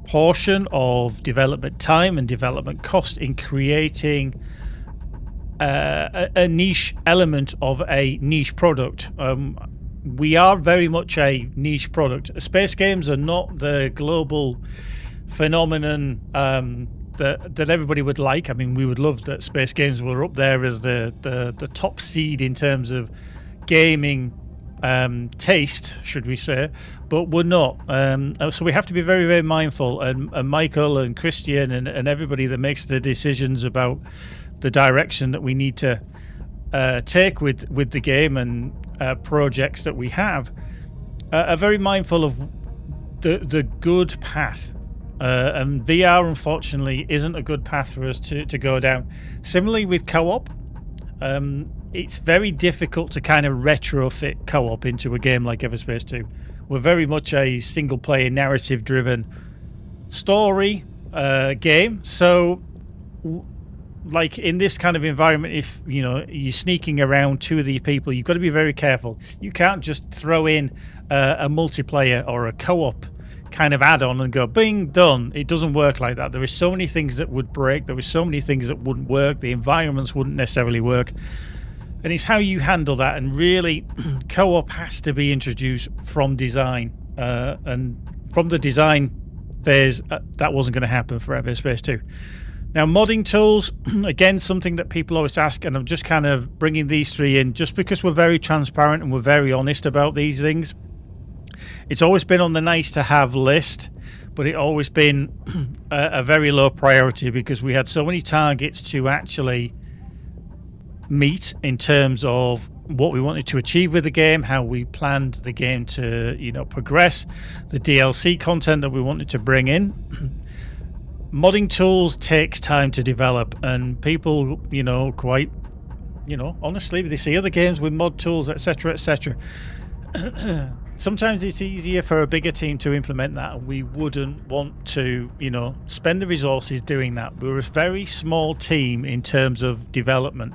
portion of development time and development cost in creating a niche element of a niche product. We are very much a niche product. Space games are not the global phenomenon that everybody would like. I mean, we would love that space games were up there as the top seed in terms of gaming taste, should we say, but we're not. So we have to be very, very mindful, and Michael and Christian and everybody that makes the decisions about the direction that we need to take with the game and projects that we have are very mindful of the good path. And VR, unfortunately, isn't a good path for us to go down. Similarly with co-op, it's very difficult to kind of retrofit co-op into a game like EVERSPACE 2. We're very much a single-player, narrative-driven story game. So, like in this kind of environment, if you're sneaking around two of the people, you've got to be very careful. You can't just throw in a multiplayer or a co-op kind of add-on and go bing, done. It doesn't work like that. There are so many things that would break. There are so many things that wouldn't work. The environments wouldn't necessarily work, and it's how you handle that. And really, co-op has to be introduced from design, and from the design phase, that wasn't going to happen for EVERSPACE 2. Now, modding tools, again, something that people always ask, and I'm just kind of bringing these three in just because we're very transparent and we're very honest about these things. It's always been on the nice to have list, but it always been a very low priority because we had so many targets to actually meet in terms of what we wanted to achieve with the game, how we planned the game to progress, the DLC content that we wanted to bring in. Modding tools takes time to develop, and people quite honestly, they see other games with mod tools, etc. Sometimes it's easier for a bigger team to implement that, and we wouldn't want to, spend the resources doing that. We're a very small team in terms of development.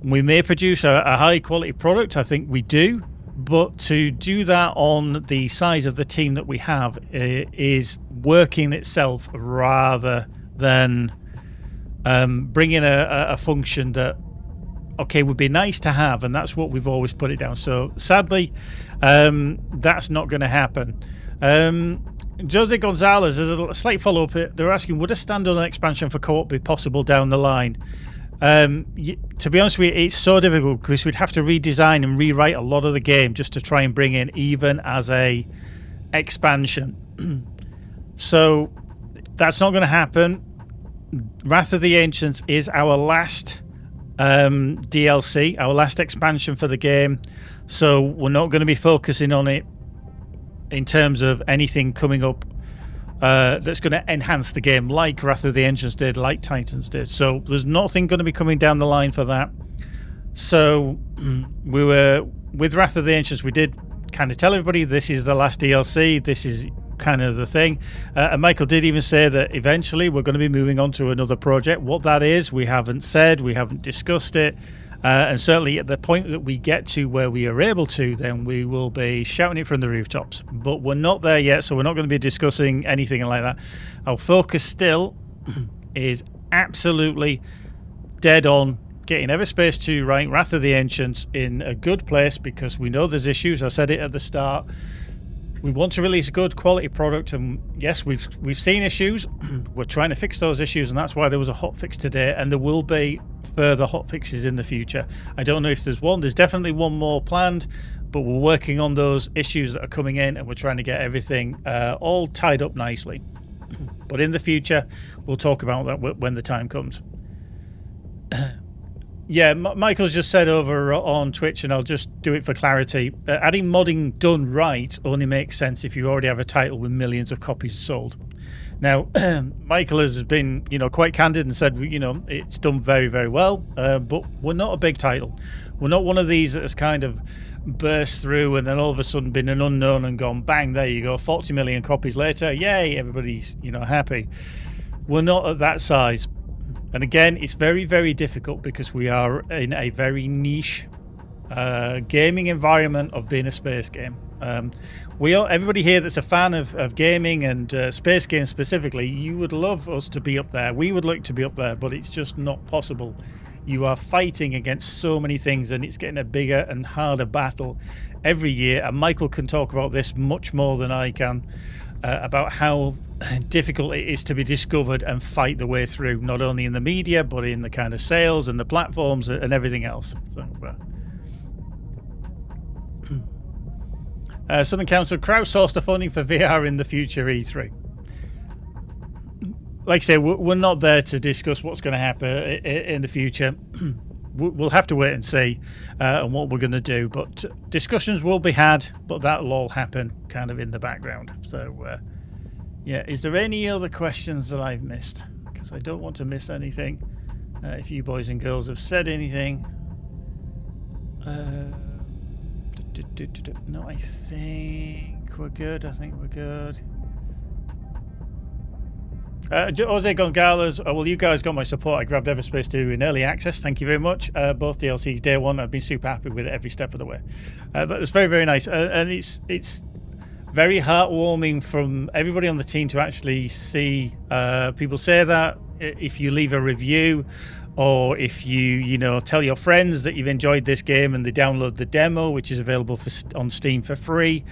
We may produce a high quality product, I think we do, but to do that on the size of the team that we have is working itself rather than bringing a function that would be nice to have, and that's what we've always put it down. So sadly, that's not going to happen. Jose Gonzalez, there's a slight follow-up here. They're asking, would a standalone expansion for co-op be possible down the line? To be honest with you, it's so difficult because we'd have to redesign and rewrite a lot of the game just to try and bring in even as a expansion. So that's not going to happen. Wrath of the Ancients is our last DLC, our last expansion for the game, so we're not going to be focusing on it in terms of anything coming up that's going to enhance the game like Wrath of the Ancients did, like Titans did. So there's nothing going to be coming down the line for that. So we were with Wrath of the Ancients, we did kind of tell everybody this is the last DLC, this is kind of the thing, and Michael did even say that eventually we're going to be moving on to another project. What that is, we haven't said, we haven't discussed it, and certainly at the point that we get to where we are able to, then we will be shouting it from the rooftops. But we're not there yet, so we're not going to be discussing anything like that. Our focus still is absolutely dead on getting EVERSPACE 2 right, Wrath of the Ancients in a good place, because we know there's issues. I said it at the start. We want to release a good quality product, and yes, we've seen issues. We're trying to fix those issues, and that's why there was a hotfix today, and there will be further hotfixes in the future. I don't know if there's one. There's definitely one more planned, but we're working on those issues that are coming in, and we're trying to get everything all tied up nicely. But in the future, we'll talk about that when the time comes. Yeah, Michael's just said over on Twitch, and I'll just do it for clarity. Adding modding done right only makes sense if you already have a title with millions of copies sold. Now, Michael has been, quite candid and said, it's done very, very well, but we're not a big title. We're not one of these that has kind of burst through and then all of a sudden been an unknown and gone, bang, there you go, 40 million copies later, yay, everybody's, happy. We're not at that size. And again, it's very, very difficult because we are in a very niche gaming environment of being a space game. Everybody here that's a fan of gaming and space games specifically, you would love us to be up there. We would like to be up there, but it's just not possible. You are fighting against so many things, and it's getting a bigger and harder battle every year. And Michael can talk about this much more than I can, about how difficult it is to be discovered and fight the way through, not only in the media but in the kind of sales and the platforms and everything else. So, Southern Council crowdsourced the funding for VR in the future E3. Like I say, we're not there to discuss what's going to happen in the future. We'll have to wait and see on what we're going to do, but discussions will be had, but that'll all happen kind of in the background. So yeah, is there any other questions that I've missed? Because I don't want to miss anything. If you boys and girls have said anything. No, I think we're good. We're good. Jose Gonzalez, well, you guys got my support. I grabbed EVERSPACE 2 in early access. Thank you very much. Both DLCs day one. I've been super happy with it every step of the way. That's very, very nice. And it's very heartwarming from everybody on the team to actually see people say that. If you leave a review, or if you tell your friends that you've enjoyed this game and they download the demo, which is available on Steam for free,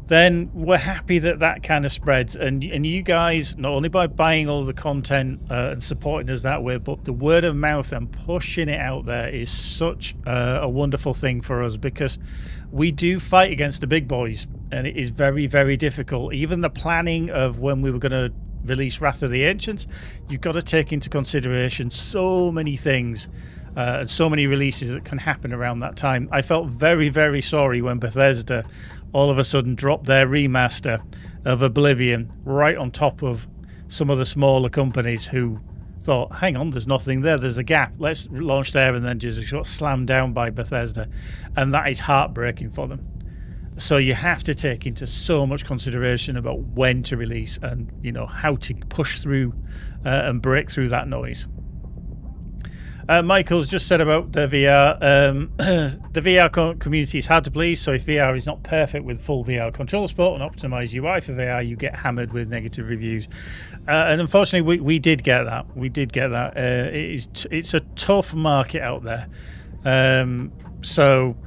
then we're happy that kind of spreads. And you guys, not only by buying all the content and supporting us that way, but the word of mouth and pushing it out there is such a wonderful thing for us, because we do fight against the big boys, and it is very, very difficult. Even the planning of when we were going to release Wrath of the Ancients, you've got to take into consideration so many things and so many releases that can happen around that time. I felt very, very sorry when Bethesda all of a sudden dropped their remaster of Oblivion right on top of some of the smaller companies who thought, hang on, there's nothing there, there's a gap, let's launch there, and then just got slammed down by Bethesda. And that is heartbreaking for them. So you have to take into so much consideration about when to release and how to push through and break through that noise. Michael's just said about the VR. The VR community is hard to please, so if VR is not perfect with full VR controller support and optimized UI for VR, you get hammered with negative reviews. And unfortunately, we did get that. It's a tough market out there. So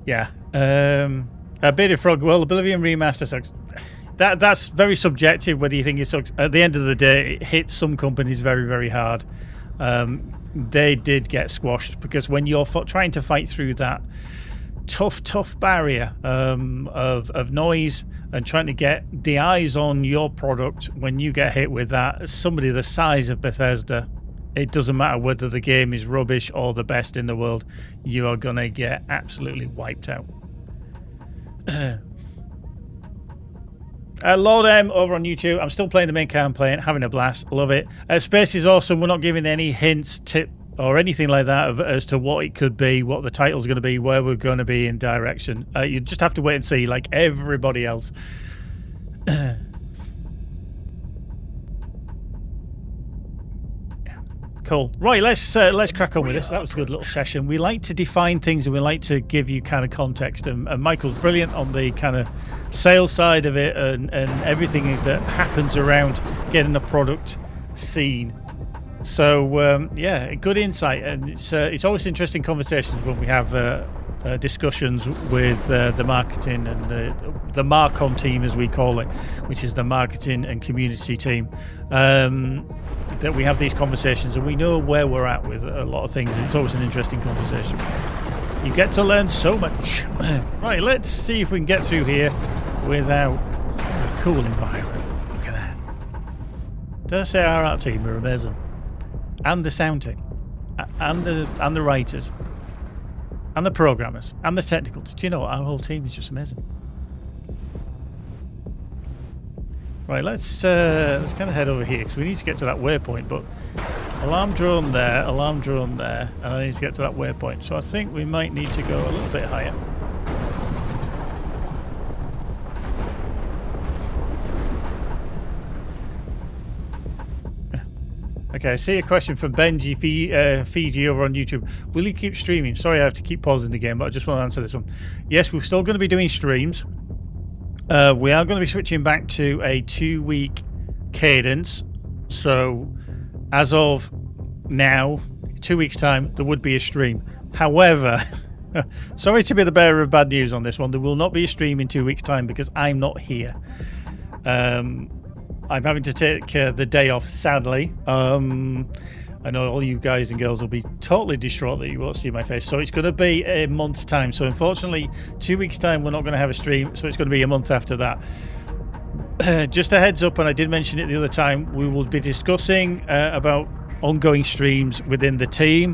yeah. Bearded Frog, well, Oblivion Remaster sucks. That's very subjective whether you think it sucks. At the end of the day, it hits some companies very, very hard. They did get squashed, because when you're trying to fight through that tough barrier of noise and trying to get the eyes on your product, when you get hit with that, somebody the size of Bethesda, it doesn't matter whether the game is rubbish or the best in the world, you are going to get absolutely wiped out. Lord M over on YouTube, I'm still playing the main campaign, having a blast, love it. Space is awesome. We're not giving any hints, tip, or anything like that as to what it could be, what the title's going to be, where we're going to be in direction. You just have to wait and see, like everybody else. Cool. Right, let's crack on with this. That was a good little session. We like to define things, and we like to give you kind of context. And Michael's brilliant on the kind of sales side of it and everything that happens around getting a product seen So yeah, good insight, and it's always interesting conversations when we have discussions with the marketing and the Marcon team, as we call it, which is the marketing and community team. That we have these conversations and we know where we're at with a lot of things. And it's always an interesting conversation. You get to learn so much. Right, let's see if we can get through here without a cool environment. Look at that. Did I say our art team are amazing? And the sound team, and the writers, and the programmers, and the technicals. Do you know what? Our whole team is just amazing. Right, let's kind of head over here because we need to get to that waypoint. But alarm drone there, and I need to get to that waypoint. So I think we might need to go a little bit higher. Okay, I see a question from Benji Fiji over on YouTube. Will you keep streaming? Sorry, I have to keep pausing the game, but I just want to answer this one. Yes, we're still going to be doing streams. We are going to be switching back to a 2-week cadence. So, as of now, 2 weeks' time, there would be a stream. However, sorry to be the bearer of bad news on this one. There will not be a stream in 2 weeks' time because I'm not here. I'm having to take the day off, sadly. I know all you guys and girls will be totally distraught that you won't see my face. So it's going to be a month's time. So unfortunately, 2 weeks' time, we're not going to have a stream. So it's going to be a month after that. Just a heads up, and I did mention it the other time, we will be discussing about ongoing streams within the team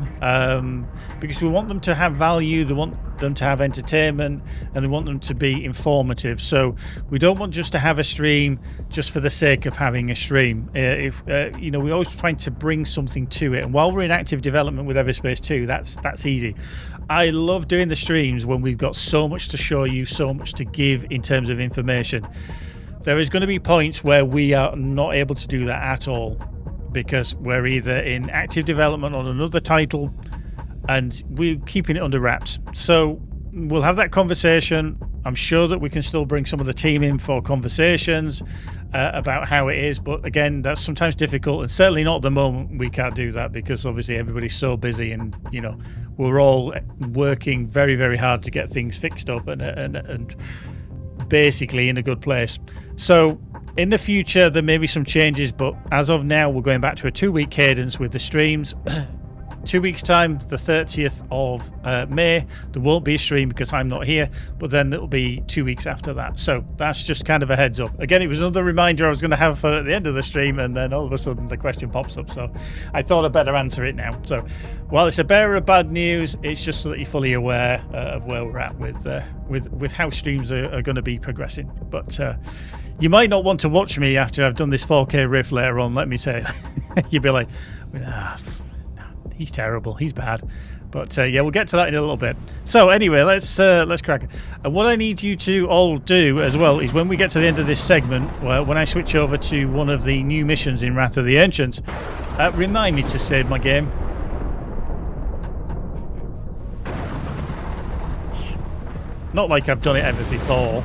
because we want them to have value, they want them to have entertainment, and they want them to be informative. So we don't want just to have a stream just for the sake of having a stream. You know, we're always trying to bring something to it, and while we're in active development with EVERSPACE 2, that's easy. I love doing the streams when we've got so much to show you, so much to give in terms of information. There is going to be points where we are not able to do that at all, because we're either in active development on another title and we're keeping it under wraps. So we'll have that conversation. I'm sure that we can still bring some of the team in for conversations about how it is, but again, that's sometimes difficult, and certainly not at the moment we can't do that because obviously everybody's so busy, and you know, we're all working very, very hard to get things fixed up and basically in a good place. So in the future, there may be some changes, but as of now, we're going back to a 2-week cadence with the streams. 2 weeks' time, the 30th of May, there won't be a stream because I'm not here, but then it'll be 2 weeks after that. So that's just kind of a heads up. Again, it was another reminder I was going to have for at the end of the stream, and then all of a sudden the question pops up. So I thought I'd better answer it now. So while it's a bearer of bad news, it's just so that you're fully aware of where we're at with how streams are going to be progressing. But you might not want to watch me after I've done this 4K riff later on, let me tell you. You'll be like, he's terrible, he's bad. But yeah, we'll get to that in a little bit. So anyway, let's crack it. And what I need you to all do as well is when we get to the end of this segment, when I switch over to one of the new missions in Wrath of the Ancients, remind me to save my game. Not like I've done it ever before.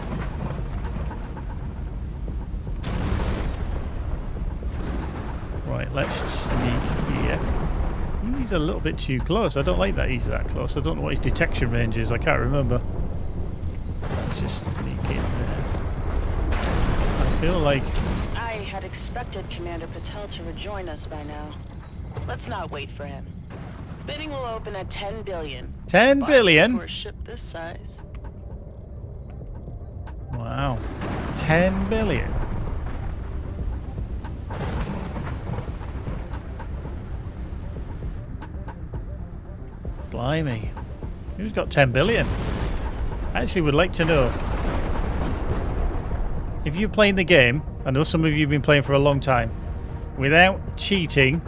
Right, let's sneak here. He's a little bit too close. I don't like that he's that close. I don't know what his detection range is. I can't remember. Let's just sneak in there. I feel like... I had expected Commander Patel to rejoin us by now. Let's not wait for him. Bidding will open at 10 billion. 10 billion? For a ship this size. Wow. It's 10 billion. Blimey. Who's got 10 billion? I actually would like to know. If you're playing the game, I know some of you have been playing for a long time, without cheating,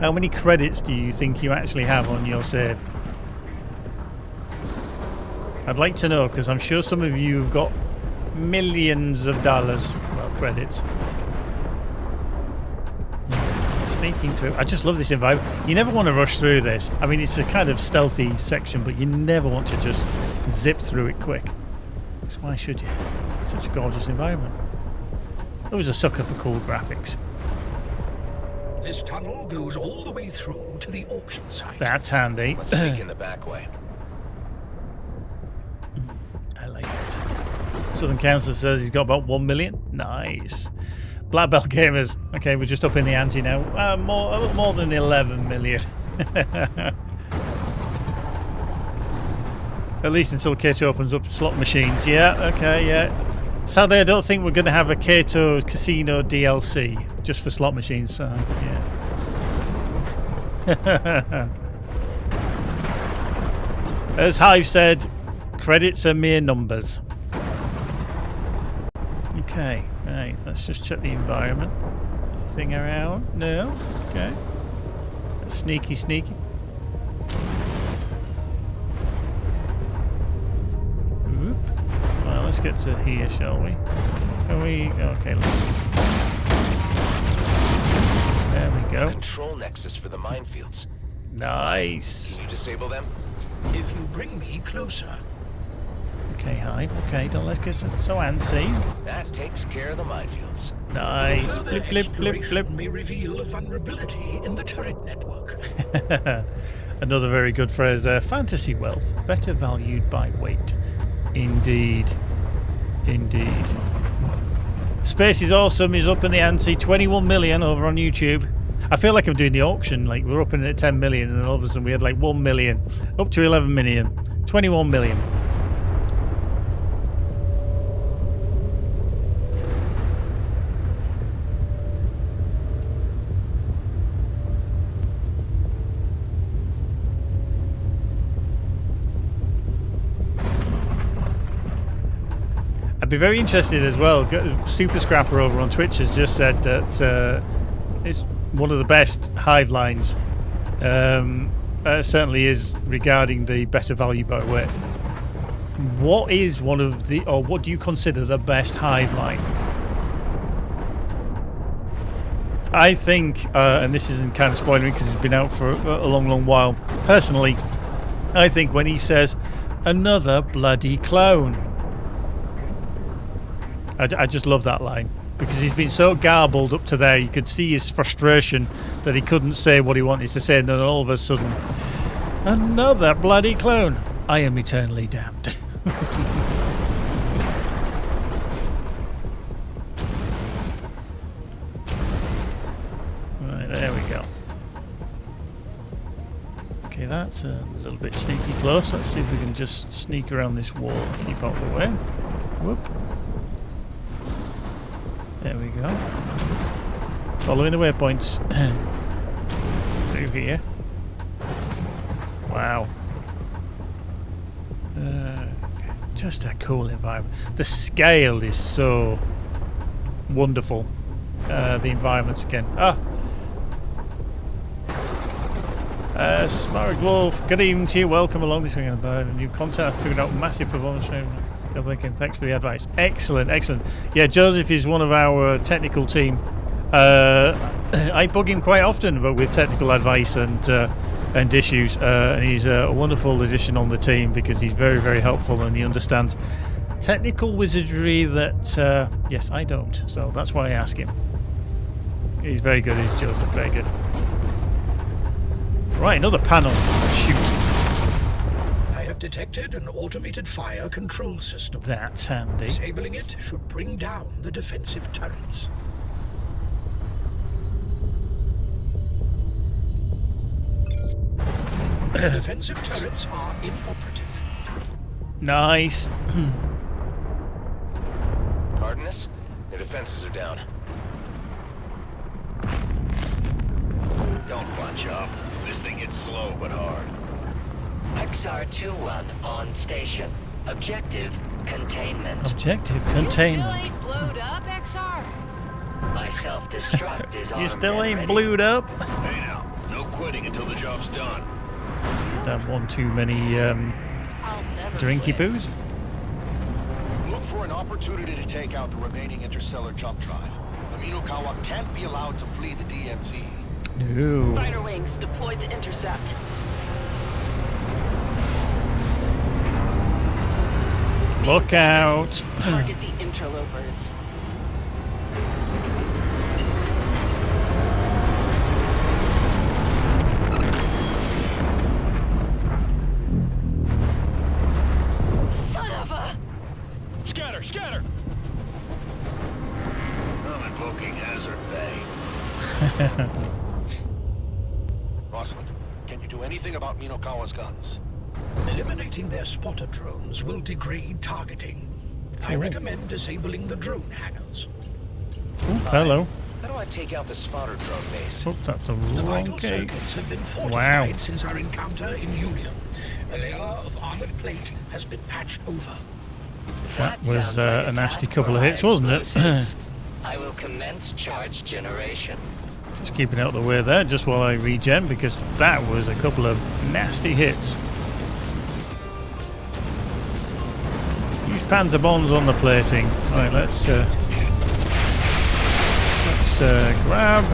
how many credits do you think you actually have on your save? I'd like to know, because I'm sure some of you have got millions of dollars, well, credits. Sneaking through. I just love this environment. You never want to rush through this. I mean, it's a kind of stealthy section, but you never want to just zip through it quick. So why should you? It's such a gorgeous environment. I was a sucker for cool graphics. This tunnel goes all the way through to the auction site. That's handy. Let's sneak in the back way. I like it. Southern Council says he's got about 1 million. Nice. Black Belt Gamers. Okay, we're just up in the ante now. A little more than 11 million. At least until Kato opens up slot machines. Yeah, okay, yeah. Sadly, I don't think we're going to have a Kato Casino DLC just for slot machines. So, yeah. As Hive said, credits are mere numbers. Okay, right, let's just check the environment. Anything around? No? Okay. Sneaky, sneaky. Oop. Well, let's get to here, shall we? Can we? Okay, there we go. Control nexus for the minefields. Nice. Can you disable them? If you bring me closer. Okay, Hive. Okay, don't let's get so antsy. That takes care of the minefields. Nice. Further Blip, blip, blip, blip. may reveal a vulnerability in the turret network. Another very good phrase there. Fantasy wealth, better valued by weight. Indeed. Indeed. Space is awesome. He's up in the ante. 21 million over on YouTube. I feel like I'm doing the auction. Like we're up in at 10 million, and all of a sudden we had like 1 million, up to 11 million, 21 million. I'd be very interested as well. Super Scrapper over on Twitch has just said that it's one of the best Hive lines. Certainly is regarding the better value by weight. What is one of the, or what do you consider the best Hive line? I think, and this isn't kind of spoiling because it's been out for a long, long while. Personally, I think when he says, "Another bloody clone." I just love that line because he's been so garbled up to there. You could see his frustration that he couldn't say what he wanted to say, and then all of a sudden, another bloody clone. I am eternally damned. Right, there we go. Okay, that's a little bit sneaky close. Let's see if we can just sneak around this wall and keep out of the way. Whoop. There we go. Following the waypoints through here. Wow. Just a cool environment. The scale is so wonderful. The environments again. Smart Wolf, good evening to you. Welcome along this weekend. New content. I figured out massive performance. Thanks for the advice. Excellent, excellent. Yeah, Joseph is one of our technical team. I bug him quite often with technical advice and issues, and he's a wonderful addition on the team because he's very, very helpful and he understands technical wizardry that, yes, I don't. So that's why I ask him. He's very good, he's Joseph, very good. Right, another panel. Shoot. Detected an automated fire control system. That's handy. Disabling it should bring down the defensive turrets. The defensive turrets are inoperative. Nice. Pardon us? The defenses are down. Don't bunch up. This thing gets slow but hard. XR-21 on station. Objective containment. Objective containment. You still ain't blowed up, XR? My self-destruct is on. You still ain't ready. blued up? Hey now, no quitting until the job's done. Don't want too many drinky poos. Look for an opportunity to take out the remaining interstellar jump drive. Aminukawa can't be allowed to flee the DMZ. No. Fighter wings deployed to intercept. Look out. Target the interlopers. fucking hazard bay. Rosalind, can you do anything about Minokawa's guns? Eliminating their spotter drones will degrade targeting. I recommend disabling the drone hangars. Oh, hello. How do I take out the spotter drone base? Oh, that's a The wrong vital cake. circuits have been fortified Wow. since our encounter in Union. A layer of armored plate has been patched over. That was a nasty couple of hits, wasn't it? I will commence charge generation. Just keeping out of the way there, just while I regen, because that was a couple of nasty hits. Use panzer bombs on the plating. Right, let's grab.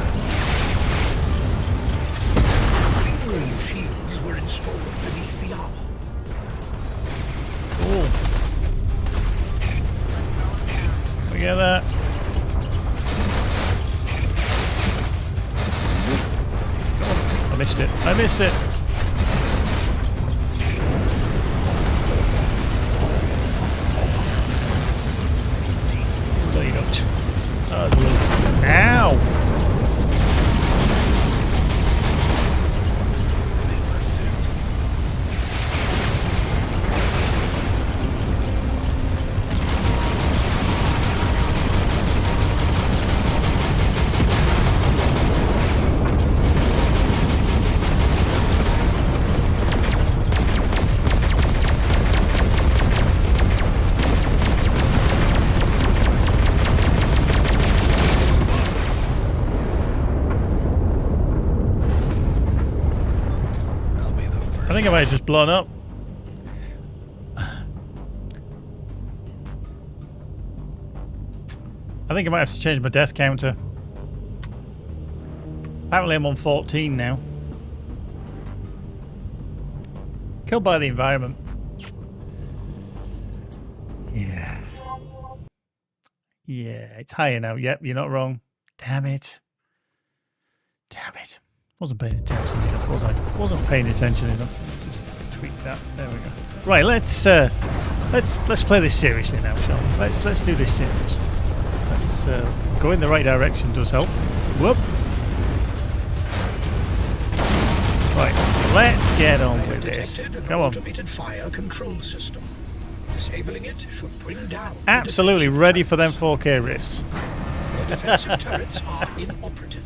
Green shields were installed beneath the armor. Cool. We get that. I missed it. I missed it. No, you don't. Ow! I think I might have just blown up. I think I might have to change my death counter. Apparently I'm on 14 now. Killed by the environment. Yeah. Yeah, it's higher now. Yep, you're not wrong. Damn it. Damn it. Wasn't paying attention enough, was I? Wasn't paying attention enough. Just tweak that. There we go. Right, let's play this seriously now, shall we? Let's do this serious. Let's go in the right direction. Does help. Whoop. Right, let's get on with this. Come on. Automated fire control system. Disabling it should bring down. Absolutely ready for them 4K riffs. The defensive turrets are inoperative.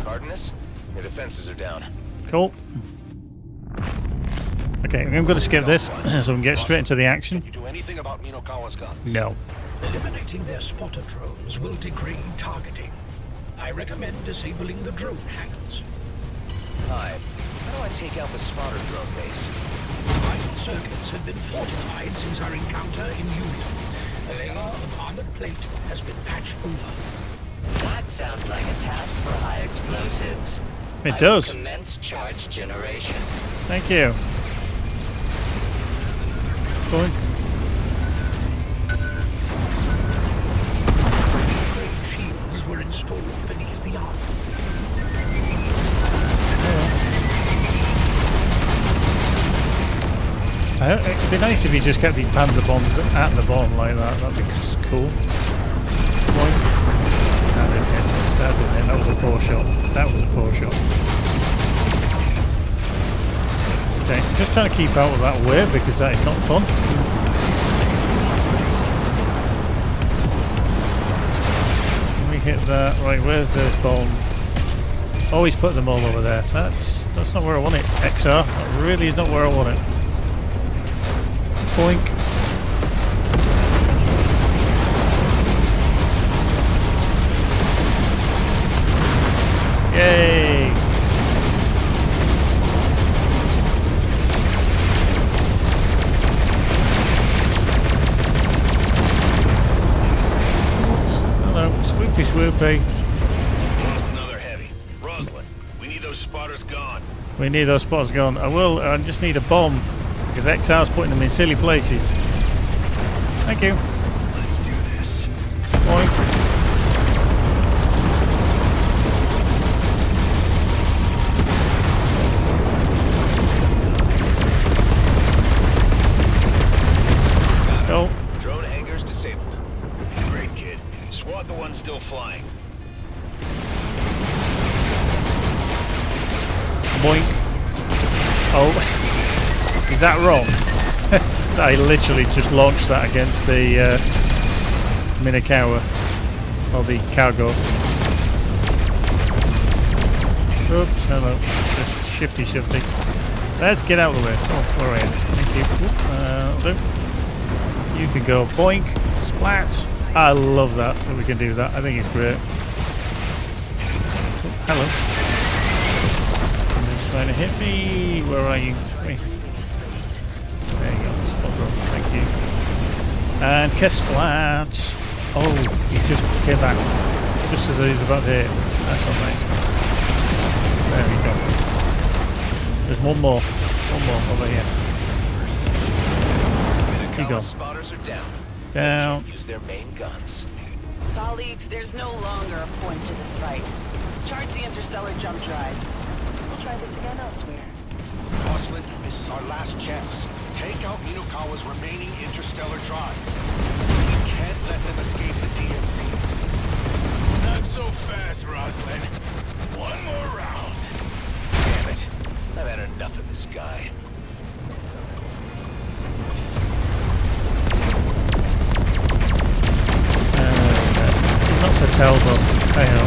Cardenas, your defenses are down. Cool. Okay, I'm going to skip this so we can get straight into the action. Can you do anything about Minokawa's guns? No. Eliminating their spotter drones will degrade targeting. I recommend disabling the drone hangars. Hi. How do I take out the spotter drone base? Vital circuits have been fortified since our encounter in Union. A layer of armored plate has been patched over. That sounds like a task for high explosives. It does. Commence charge generation. Thank you. Going. Great shields were installed beneath the armor. It'd be nice if you just kept the panzer bombs at the bottom like that. That'd be cool. Boing. That didn't hit. That was a poor shot. That was a poor shot. Okay, just trying to keep out of that way because that is not fun. Can we hit that? Right, where's this bomb? Always put them all over there. That's not where I want it. XR. That really is not where I want it. Boink. Yay! Hello, swoopy swoopy. Lost another heavy. Rosalind, we need those spotters gone. We need those spots gone. I just need a bomb because XR's putting them in silly places. Thank you. Let's do this. Boink. Drone hangars disabled. Swat the one still flying. Boink. Oh, is that wrong? I literally just launched that against the Minakawa, or the cargo. Oops, hello. Just shifty. Let's get out of the way. Oh, all right. Thank you. You can go boink, splat. I love that we can do that. I think it's great. Oh, hello. Somebody's trying to hit me. Where are you? Wait. There you go. Spot roll. Thank you. And Kesplat. Oh, he just came back just as I was about to hit him. That's not nice. There we go. There's one more over here. Here you go. Spotters are down. Down. Use their main guns. Colleagues, there's no longer a point to this fight. Charge the interstellar jump drive. We'll try this again elsewhere. Boslin, this is our last chance. Take out Minokawa's remaining interstellar drive. We can't let them escape the DMZ. Not so fast, Roslyn. One more round. Damn it. I've had enough of this guy. Not to tell, but hey ho.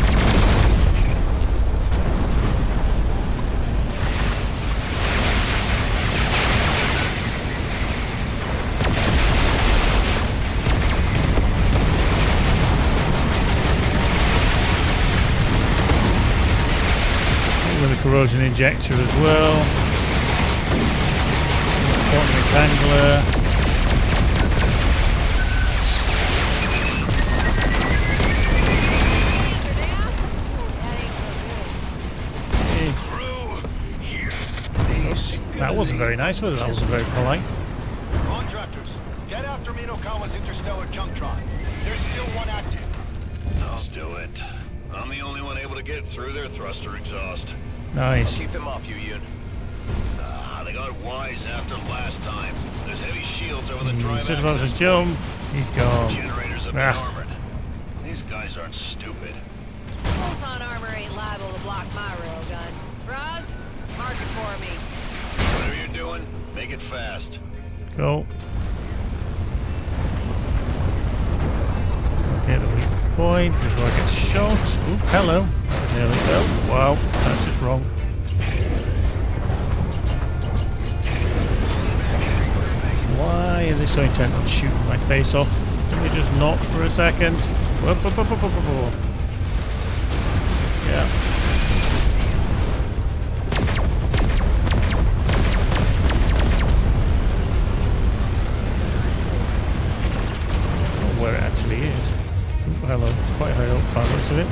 With a corrosion injector as well. Quantum rectangler. That wasn't very nice, was it? That wasn't very polite. Contractors, get after Minokawa's interstellar junk drive. There's still one active. I'll do it. I'm the only one able to get through their thruster exhaust. Nice. Keep them off you, Yoon. They got wise after last time. There's heavy shields over the drive Instead of about to access jump, he's gone. Generators have been armored. These guys aren't stupid. Bolt-on armor ain't liable to block my railgun. Roz, mark it for me. Whatever you're doing, make it fast. Go. Okay, the weak point before I get shot. Oop, hello. Nearly fell. Wow, that's just wrong. Why are they so intent on shooting my face off? Can they just not for a second? Whoop, whoop, whoop, whoop, whoop, whoop. Yeah. Where it actually is. Ooh, hello, quite high up by the looks of it.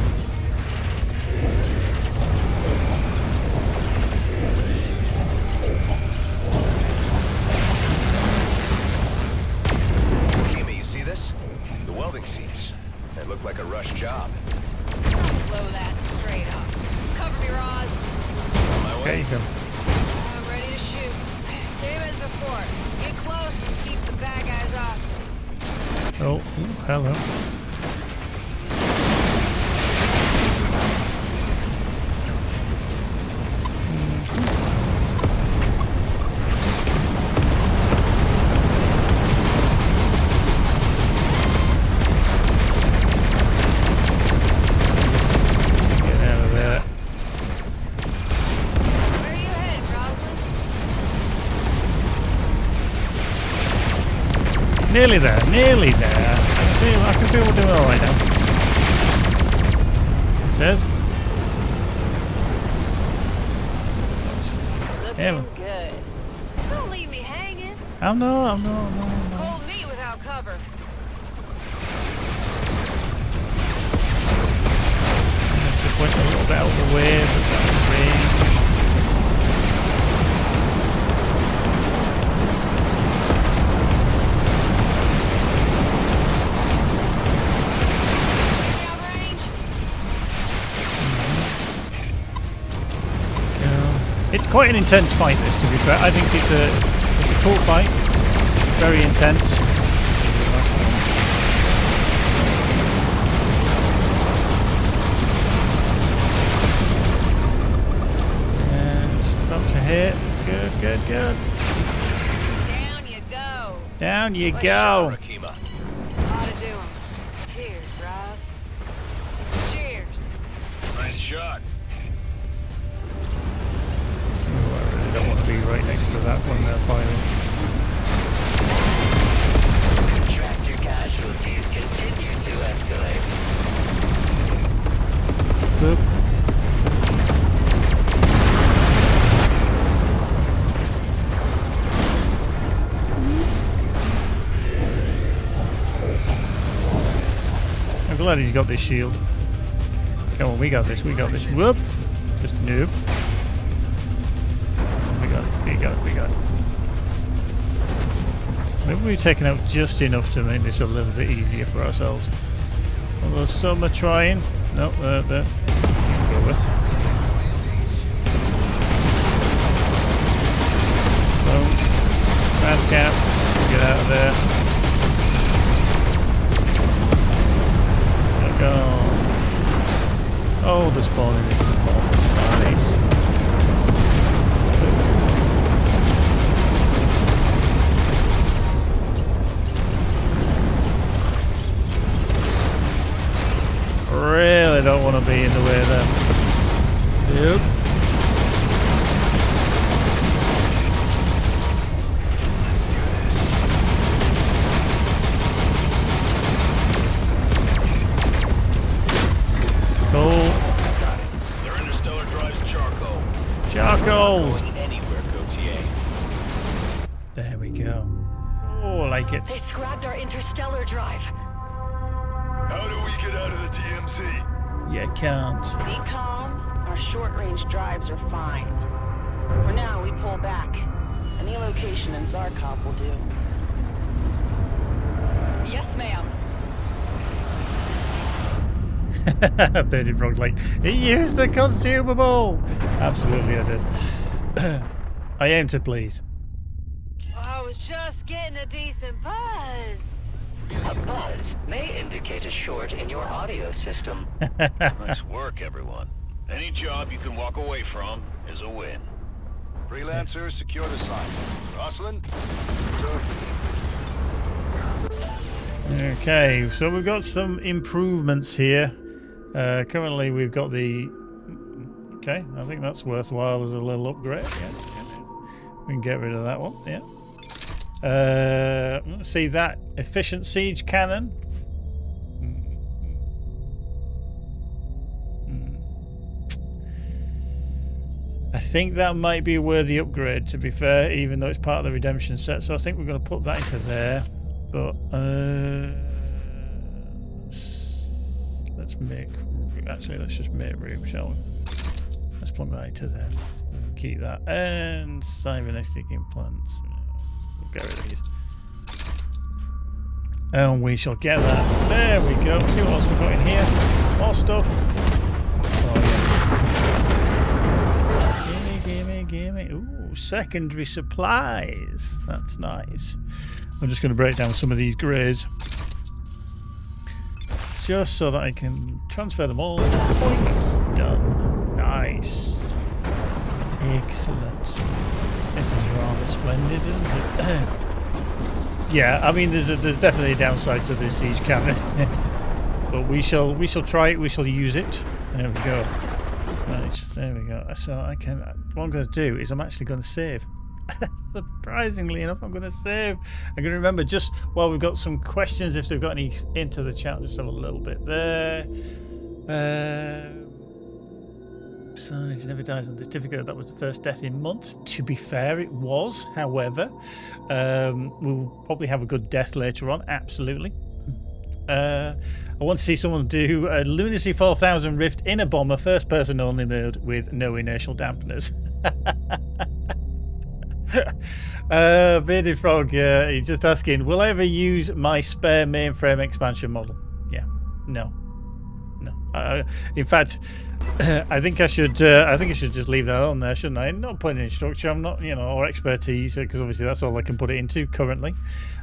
Jimmy, you see this? The welding seats. They look like a rush job. Blow that straight up. Cover me, Roz. On my way. Okay, you go. I'm ready to shoot. Same as before. Get close and keep the bad guys off. Oh, ooh, hello. Get out of there. Where are you headed, Roslyn? Nearly there, nearly there. I can feel we're doing alright now. It says. Looking good. Don't leave me hanging. I'm not. Hold me without cover. Just went a little bit out of the way, but that's range. It's quite an intense fight, this, to be fair. I think it's a cool fight. Very intense. Down you Nice go. shot, Rakima. Ought to do 'em. Cheers, Ross. Cheers. Nice shot. Oh, I really don't want to be right next to that when they're firing. Contractor casualties continue to escalate. Boop. I'm glad he's got this shield. Come on, we got this, we got this. Whoop! Just noob. We got it, we got it, we got it. Maybe we've taken out just enough to make this a little bit easier for ourselves. Although some are trying. No, there. Go with. Boom. Bad cap. Get out of there. Go. Oh, the spawning into the bomb. Nice. Really don't want to be in the way of them. Yep. Cool. Got it. Their interstellar drive's charcoal. Charcoal. Not going anywhere, Gautier. There we go. Oh, I like it. They scrapped our interstellar drive. How do we get out of the DMZ? You can't. Be calm. Our short-range drives are fine. For now, we pull back. Any location in Zarkov will do. Yes, ma'am. Bearded Frog like, he used a consumable! Absolutely I did. I aim to please. I was just getting a decent buzz. A buzz may indicate a short in your audio system. Nice work, everyone. Any job you can walk away from is a win. Freelancers, secure the site. Rosalind? Okay, so we've got some improvements here. Currently we've got the... Okay, I think that's worthwhile as a little upgrade. Yeah. We can get rid of that one, yeah. See that efficient siege cannon? I think that might be a worthy upgrade, to be fair, even though it's part of the redemption set. So I think we're going to put that into there. But let's make... Actually, let's just make room, shall we? Let's plug that into there. Keep that. And cybernetic implants. We'll get rid of these. And we shall get that. There we go. See what else we've got in here. More stuff. Oh, yeah. Gimme. Ooh, secondary supplies. That's nice. I'm just going to break down some of these greys. Just so that I can transfer them all. Boink. Done. Nice. Excellent. This is rather splendid, isn't it? Yeah, I mean, there's definitely a downside to this siege cannon, but we shall try it. We shall use it. There we go. Nice. There we go. So what I'm going to do is I'm actually going to save. Surprisingly enough, I'm going to save. I'm going to remember just while we've got some questions, if they've got any into the chat, just have a little bit there. Besides, he never dies on this difficult. That was the first death in months. To be fair, it was. However, we'll probably have a good death later on. Absolutely. I want to see someone do a Lunacy 4000 Rift in a bomber, first person only mode with no inertial dampeners. Bearded Frog, he's just asking, will I ever use my spare mainframe expansion model? Yeah. No. In fact, I think I should just leave that on there, shouldn't I? Not putting in structure. I'm not, or expertise, because obviously that's all I can put it into currently.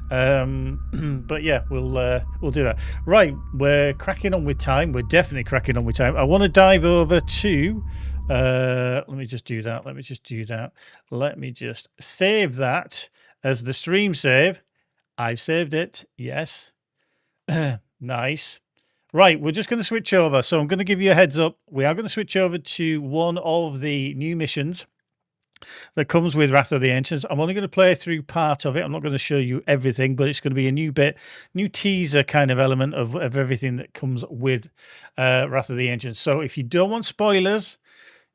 But yeah, we'll do that. Right, we're cracking on with time. We're definitely cracking on with time. I want to dive over to. Let me just do that. Let me just save that as the stream save, I've saved it. Yes. Nice. Right, we're just going to switch over. So I'm going to give you a heads up. We are going to switch over to one of the new missions that comes with Wrath of the Ancients. I'm only going to play through part of it. I'm not going to show you everything, but it's going to be a new bit, new teaser kind of element of everything that comes with Wrath of the Ancients. So if you don't want spoilers,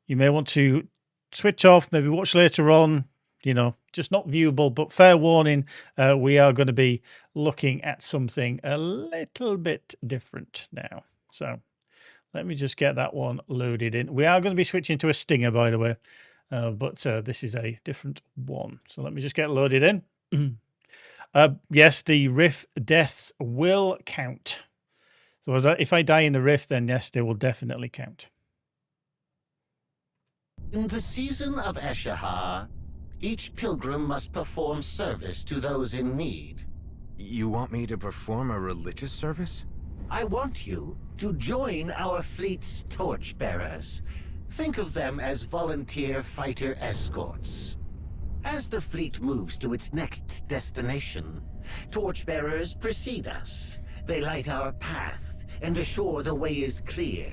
you may want to switch off, maybe watch later on, you know, just not viewable, but fair warning, we are going to be looking at something a little bit different now. So let me just get that one loaded in. We are going to be switching to a Stinger, by the way, but this is a different one. So let me just get loaded in. Yes, the Rift deaths will count. So if I die in the Rift, then yes, they will definitely count. In the season of Eshahar, each pilgrim must perform service to those in need. You want me to perform a religious service? I want you to join our fleet's torchbearers. Think of them as volunteer fighter escorts. As the fleet moves to its next destination, torchbearers precede us. They light our path and assure the way is clear.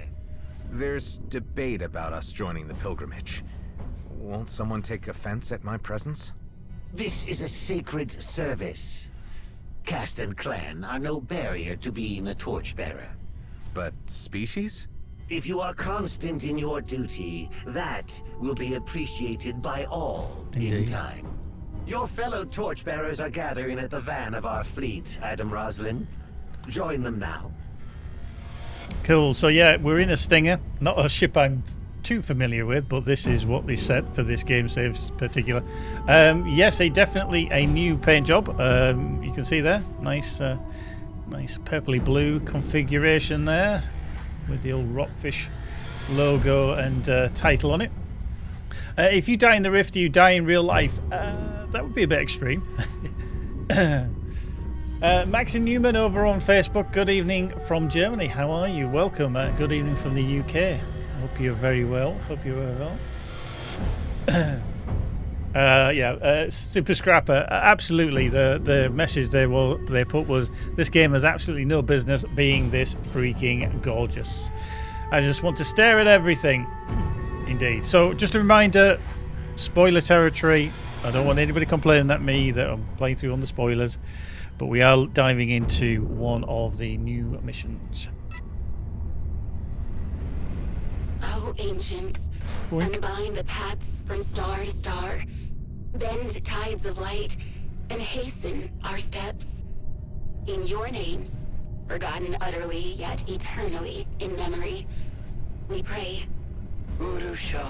There's debate about us joining the pilgrimage. Won't someone take offense at my presence? This is a sacred service. Caste and clan are no barrier to being a torchbearer. But species? If you are constant in your duty, that will be appreciated by all in time. Your fellow torchbearers are gathering at the van of our fleet, Adam Roslin. Join them now. Cool. So yeah, we're in a Stinger, not a ship I'm too familiar with, but this is what they set for this game saves particular. Yes, definitely a new paint job. You can see there, nice purpley blue configuration there with the old Rockfish logo and title on it. If you die in the Rift, you die in real life. That would be a bit extreme. Maxim Newman over on Facebook. Good evening from Germany. How are you? Welcome. Good evening from the UK. Hope you're very well. Hope you're very well. Super Scrapper. Absolutely. The message they put was, this game has absolutely no business being this freaking gorgeous. I just want to stare at everything. Indeed. So just a reminder, spoiler territory. I don't want anybody complaining at me that I'm playing through on the spoilers, but we are diving into one of the new missions. Oh, ancients, unbind the paths from star to star, bend tides of light, and hasten our steps. In your names, forgotten utterly yet eternally in memory, we pray. Urusha.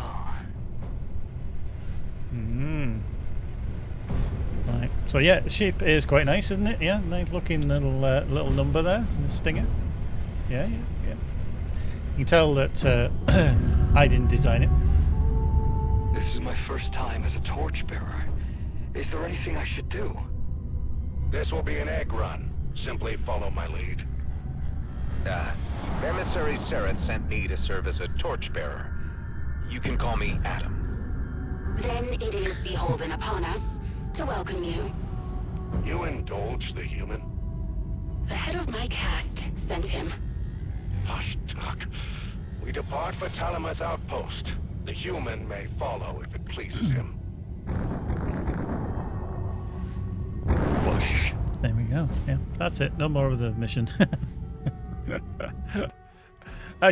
Right. So yeah, the ship is quite nice, isn't it? Yeah, nice looking little number there, the Stinger. Yeah. You can tell that I didn't design it. This is my first time as a torchbearer. Is there anything I should do? This will be an egg run. Simply follow my lead. Emissary Sereth sent me to serve as a torchbearer. You can call me Adam. Then it is beholden upon us to welcome you. You indulge the human? The head of my caste sent him. Hush, Tuck. We depart for Talamuth Outpost. The human may follow if it pleases him. Whoosh. There we go. Yeah, that's it. No more of the mission.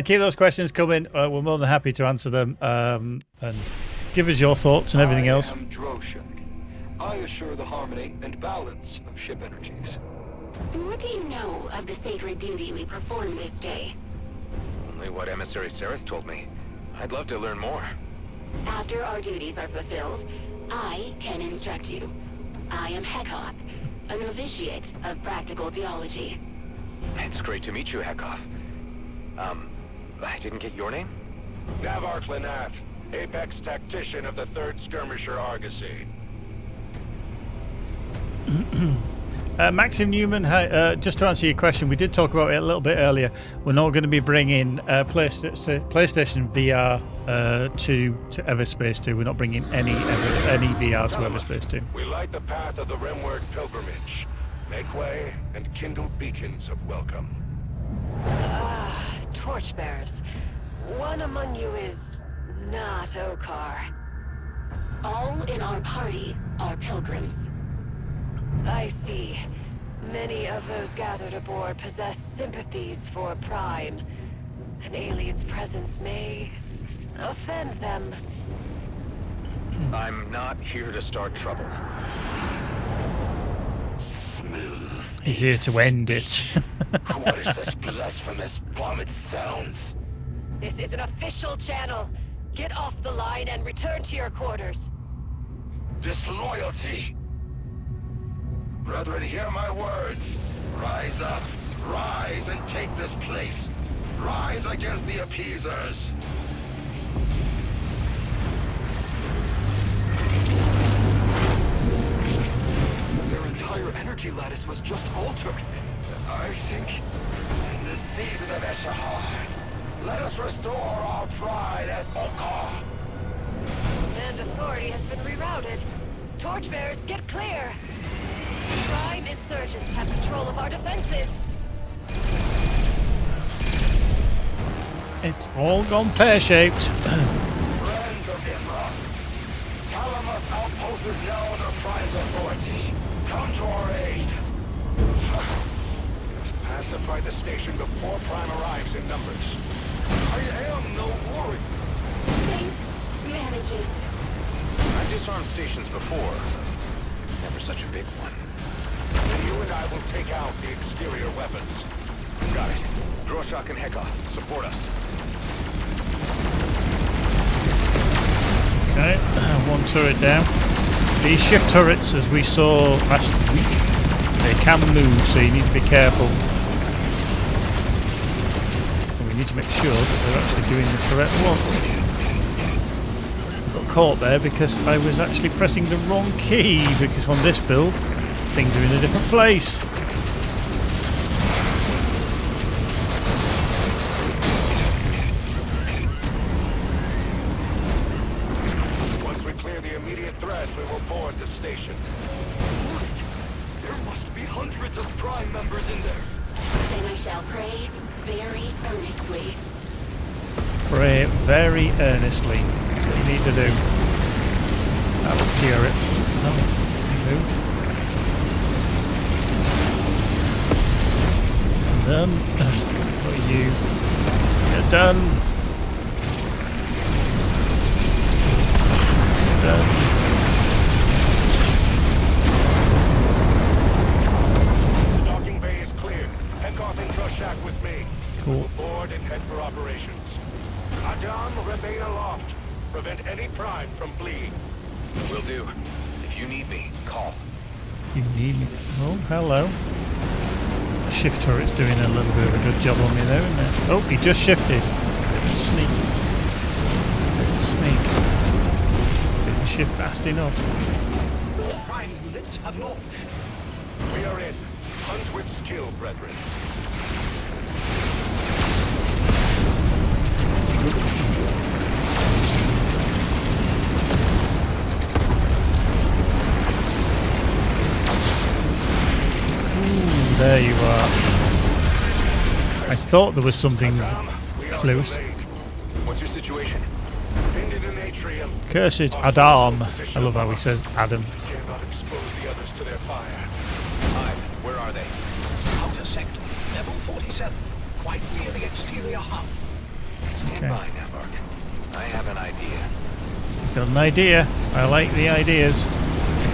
Keep those questions coming. We're more than happy to answer them and give us your thoughts and everything else. I am Droshak. I assure the harmony and balance of ship energies. What do you know of the sacred duty we perform this day? Only what Emissary Sereth told me. I'd love to learn more. After our duties are fulfilled, I can instruct you. I am Hekoth, a novitiate of practical theology. It's great to meet you, Hekoth. I didn't get your name? Navark Lanath, Apex Tactician of the 3rd Skirmisher Argosy. Maxim Newman, just to answer your question, we did talk about it a little bit earlier. We're not going to be bringing PlayStation VR to EVERSPACE 2. We're not bringing any VR to EVERSPACE 2. We light the path of the Rimward pilgrimage. Make way and kindle beacons of welcome. Torchbearers. One among you is not Okar. All in our party are pilgrims. I see. Many of those gathered aboard possess sympathies for Prime. An alien's presence may offend them. I'm not here to start trouble. He's here to end it. What is such blasphemous vomit sounds? This is an official channel. Get off the line and return to your quarters. Disloyalty. Brethren, hear my words. Rise up. Rise and take this place. Rise against the appeasers. Their entire energy lattice was just altered. I think in this season of Eshahar, let us restore our pride as Okar. And authority has been rerouted. Torchbearers, get clear! Prime insurgents have control of our defenses. It's all gone pear-shaped. Friends of Imra, Talamus outpost is now under Prime's authority. Come to our aid. We must pacify the station before Prime arrives in numbers. I am no warrior. Faith manages. I've disarmed stations before. Never such a big one. Then you and I will take out the exterior weapons. Got it. Droshak and Heka, support us. Okay, one turret down. These shift turrets, as we saw last week, they can move, so you need to be careful. And we need to make sure that they're actually doing the correct one. I got caught there because I was actually pressing the wrong key, because on this build, things are in a different place. Once we clear the immediate threat, we will board the station. There must be hundreds of Prime members in there. Then I shall pray very earnestly. Pray very earnestly. That's what you need to do. That'll cure it. No, he moved. Done. What are you? You're done. You're done. The docking bay is cleared. Head off and Droshak with me. Cool. Board and head for operations. Adam, remain aloft. Prevent any Prime from fleeing. Will do. If you need me, call. You need me. Oh, hello. The shift turret's doing a little bit of a good job on me there, isn't it? Oh, he just shifted. Bit of a sneak. Bit of a sneak. Didn't shift fast enough. All Prime units have launched. We are in. Hunt with skill, brethren. There you are. I thought there was something close. What's your situation? Pinned in an atrium. Cursed Adam. I love how he says Adam. Cannot expose the others to their fire. Hi, where are they? Outer sector, level 47, quite near the exterior hub. Stand Okay. by, Navark. I have an idea. Got an idea. I like the ideas.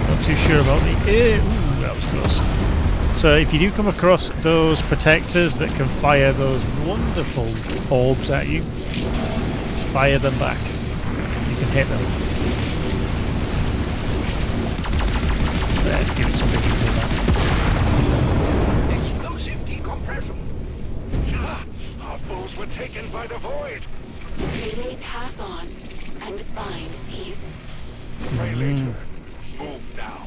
Not too sure about the... Ooh, that was close. So if you do come across those protectors that can fire those wonderful orbs at you, just fire them back. You can hit them. Let's give it something to do that. Explosive decompression. Our foes were taken by the void. They may pass on and find peace. Pray later. Move now.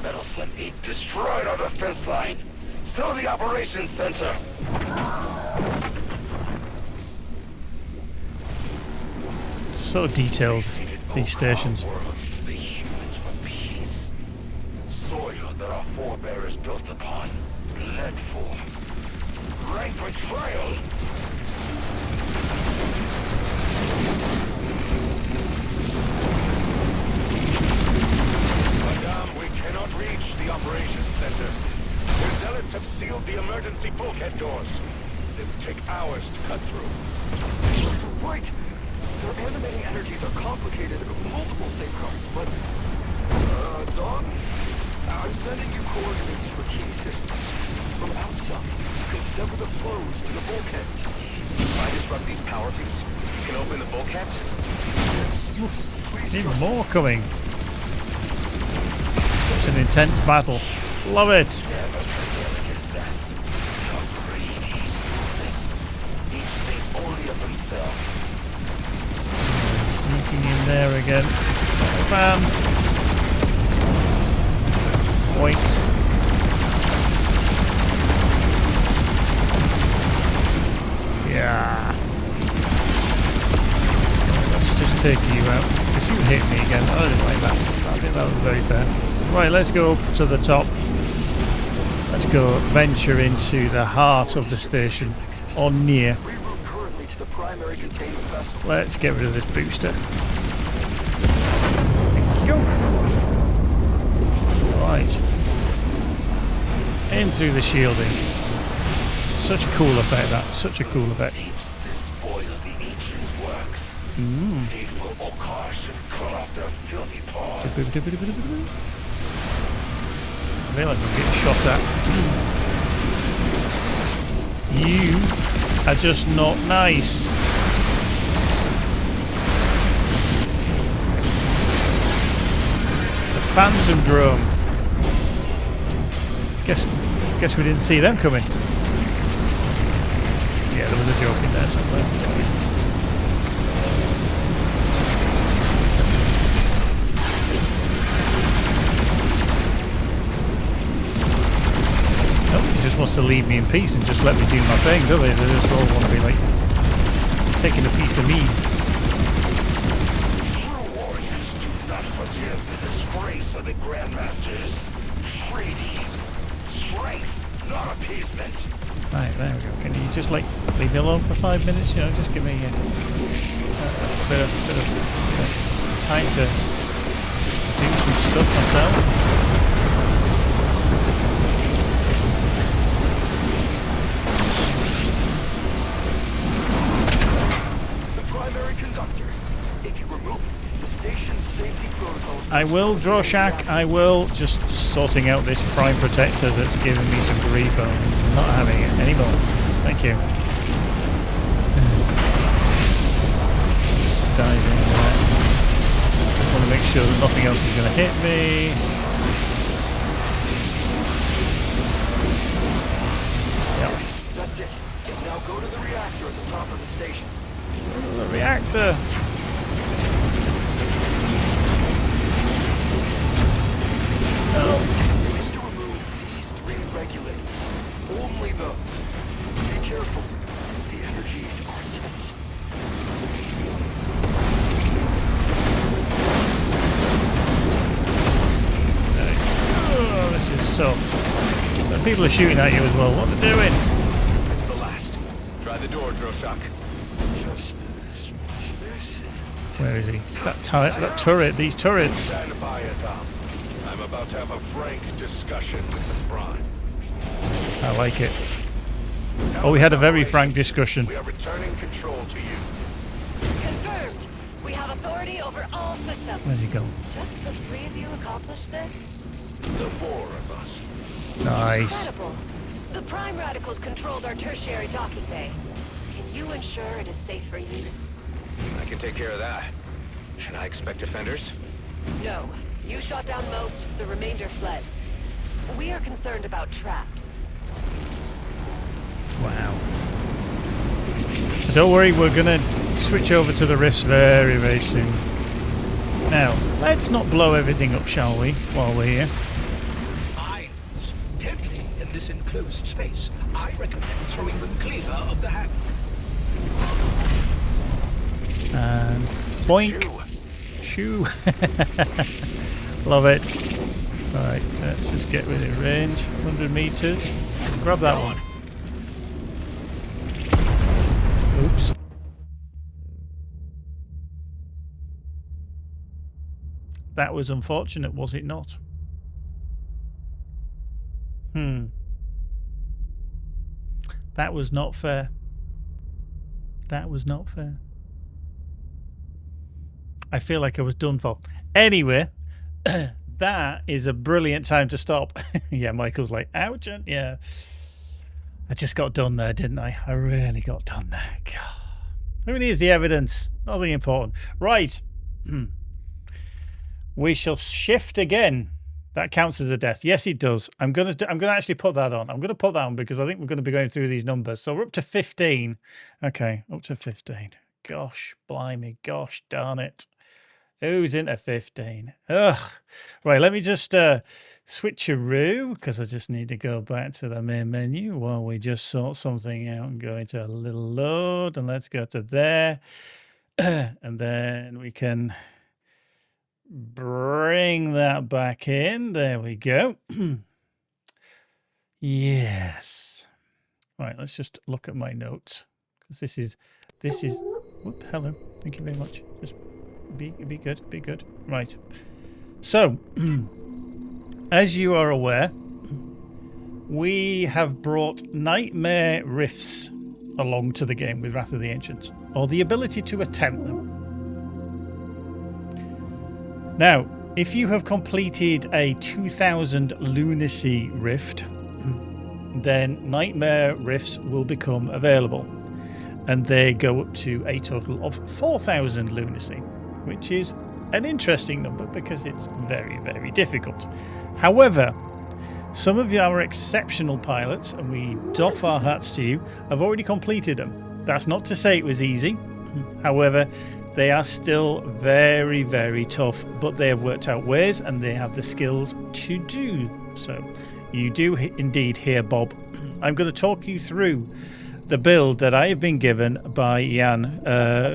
Metal Slip 8 destroyed our defense line. So the operations center. So detailed, these stations. The humans were peace. Soil that our forebears Emperor is built upon. Bled for. Great betrayal! Madame, we cannot reach the operations center. The zealots have sealed the emergency bulkhead doors. It will take hours to cut through. Right. Their animating energies are complicated with multiple safeguards, but... Dawn? I'm sending you coordinates for key systems. From outside, you can sever the flows to the bulkheads. If I disrupt these power feeds, you can open the bulkheads? Even more coming. Such an intense battle. Love it. Sneaking in there again. Bam. Wait. Yeah. Let's just take you out. Because you hit me again. I didn't like that. I think that was very fair. Right, let's go up to the top. Let's go venture into the heart of the station. Or near. Let's get rid of this booster. Thank you. Right. In through the shielding. Such a cool effect, that. Such a cool effect. Mm. I feel like I'm getting shot at. You are just not nice. The Phantom drone. Guess we didn't see them coming. Yeah, there was a joke in there somewhere. Nope, he just wants to leave me in peace and just let me do my thing, do they? They just all want to be like taking a piece of me. True warriors do not forgive the disgrace of the Grandmasters. Treaty. Strength, not appeasement. Right, there we go. Can you just like leave me alone for 5 minutes? You know, just give me a bit of time to do some stuff myself. The primary conductor. If you remove the station's safety protocols. I will, Droshak. I will. Just sorting out this prime protector that's giving me some grief. I'm not having it anymore. Thank you. Dive in there. Just want to make sure that nothing else is going to hit me. Yep. That's it. Now go to the reactor at the top of the station. The reactor. To remove these 3 regulators. Only those. Be careful. The energies are intense. Oh, this is tough. But people are shooting at you as well. What are they doing? It's the last. Try the door, Droshak. Where is he? It's that turret. These turrets. Stand by it, I'm about to have a frank discussion with the Prime. I like it. Oh, we had a very frank discussion. We are returning control to you. Confirmed. We have authority over all systems. Where's he gone? Just the 3 of you accomplished this? The 4 of us. Nice. Incredible. The Prime Radicals controlled our tertiary docking bay. Can you ensure it is safe for use? I can take care of that. Should I expect defenders? No. You shot down most, the remainder fled. We are concerned about traps. Wow. Don't worry, we're gonna switch over to the rifts very, very soon. Now, let's not blow everything up, shall we, while we're here? Mines. Deadly in this enclosed space. I recommend throwing them clear of the hand. And boink. Shoo. Love it. Right, let's just get within range. 100 meters. Grab that one. Oops. That was unfortunate, was it not? That was not fair. That was not fair. I feel like I was done for. Anyway, that is a brilliant time to stop. Yeah, Michael's like, ouch. Yeah. I just got done there, didn't I? I really got done there. God. Who needs the evidence? Nothing important. Right. We shall shift again. That counts as a death. Yes, it does. I'm gonna actually put that on. I'm gonna put that on because I think we're gonna be going through these numbers. So we're up to 15. Okay, up to 15. Gosh, blimey, gosh darn it. Who's into 15? Ugh. Right, let me just switcheroo because I just need to go back to the main menu while we just sort something out and go into a little load, and let's go to there. And then we can bring that back in. There we go. Yes. Right, let's just look at my notes because this is whoop, hello. Thank you very much. Just be good. Right. So, as you are aware, we have brought nightmare rifts along to the game with Wrath of the Ancients, or the ability to attempt them. Now, if you have completed a 2000 Lunacy rift, then nightmare rifts will become available, and they go up to a total of 4000 Lunacy, which is an interesting number because it's very, very difficult. However, some of our exceptional pilots, and we doff our hats to you, have already completed them. That's not to say it was easy. However, they are still very, very tough, but they have worked out ways and they have the skills to do so. You do indeed hear Bob. I'm going to talk you through the build that I have been given by Jan,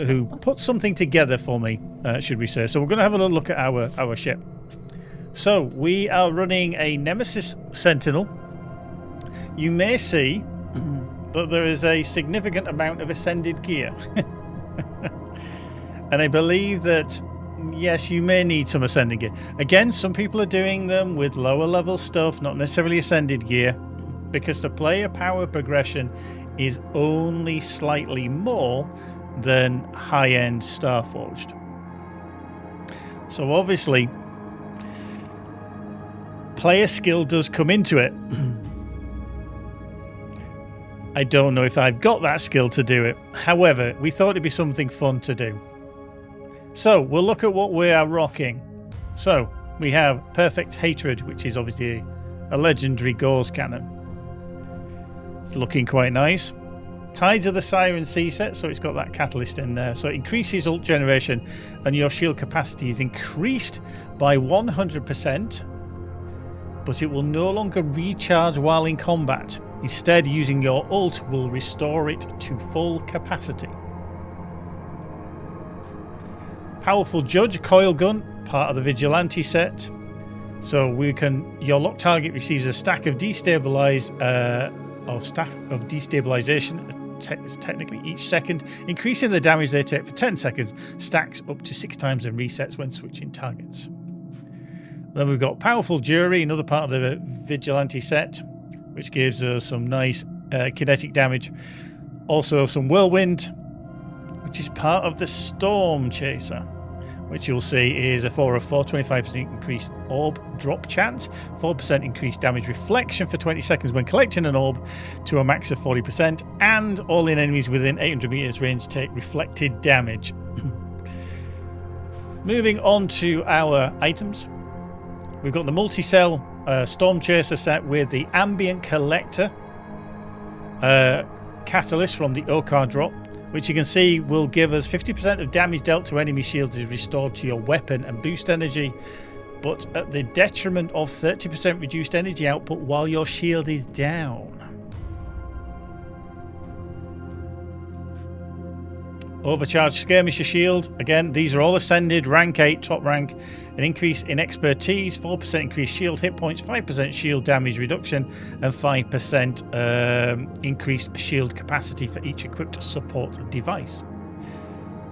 who put something together for me, should we say. So we're going to have a little look at our ship. So we are running a Nemesis Sentinel. You may see that there is a significant amount of ascended gear. And I believe that, yes, you may need some ascended gear. Again, some people are doing them with lower level stuff, not necessarily ascended gear, because the player power progression is only slightly more than high-end Starforged. So obviously, player skill does come into it. I don't know if I've got that skill to do it. However, we thought it'd be something fun to do. So we'll look at what we are rocking. So we have Perfect Hatred, which is obviously a legendary Gauze cannon. It's looking quite nice. Tides of the Siren Sea set, so it's got that catalyst in there. So it increases ult generation and your shield capacity is increased by 100%, but it will no longer recharge while in combat. Instead, using your ult will restore it to full capacity. Powerful Judge Coil Gun, part of the Vigilante set. So your locked target receives a stack of destabilization technically each second, increasing the damage they take for 10 seconds, stacks up to 6 times and resets when switching targets. Then we've got Powerful Jury, another part of the Vigilante set, which gives us some nice kinetic damage. Also some Whirlwind, which is part of the Storm Chaser, which you'll see is a 4 of 4, 25% increased orb drop chance, 4% increased damage reflection for 20 seconds when collecting an orb to a max of 40%, and all in enemies within 800 meters range take reflected damage. Moving on to our items, we've got the multi-cell Storm Chaser set with the Ambient Collector catalyst from the Okar drop, which you can see will give us 50% of damage dealt to enemy shields is restored to your weapon and boost energy, but at the detriment of 30% reduced energy output while your shield is down. Overcharged skirmisher shield. Again, these are all ascended, rank 8, top rank. An increase in expertise, 4% increased shield hit points, 5% shield damage reduction, and 5% increased shield capacity for each equipped support device.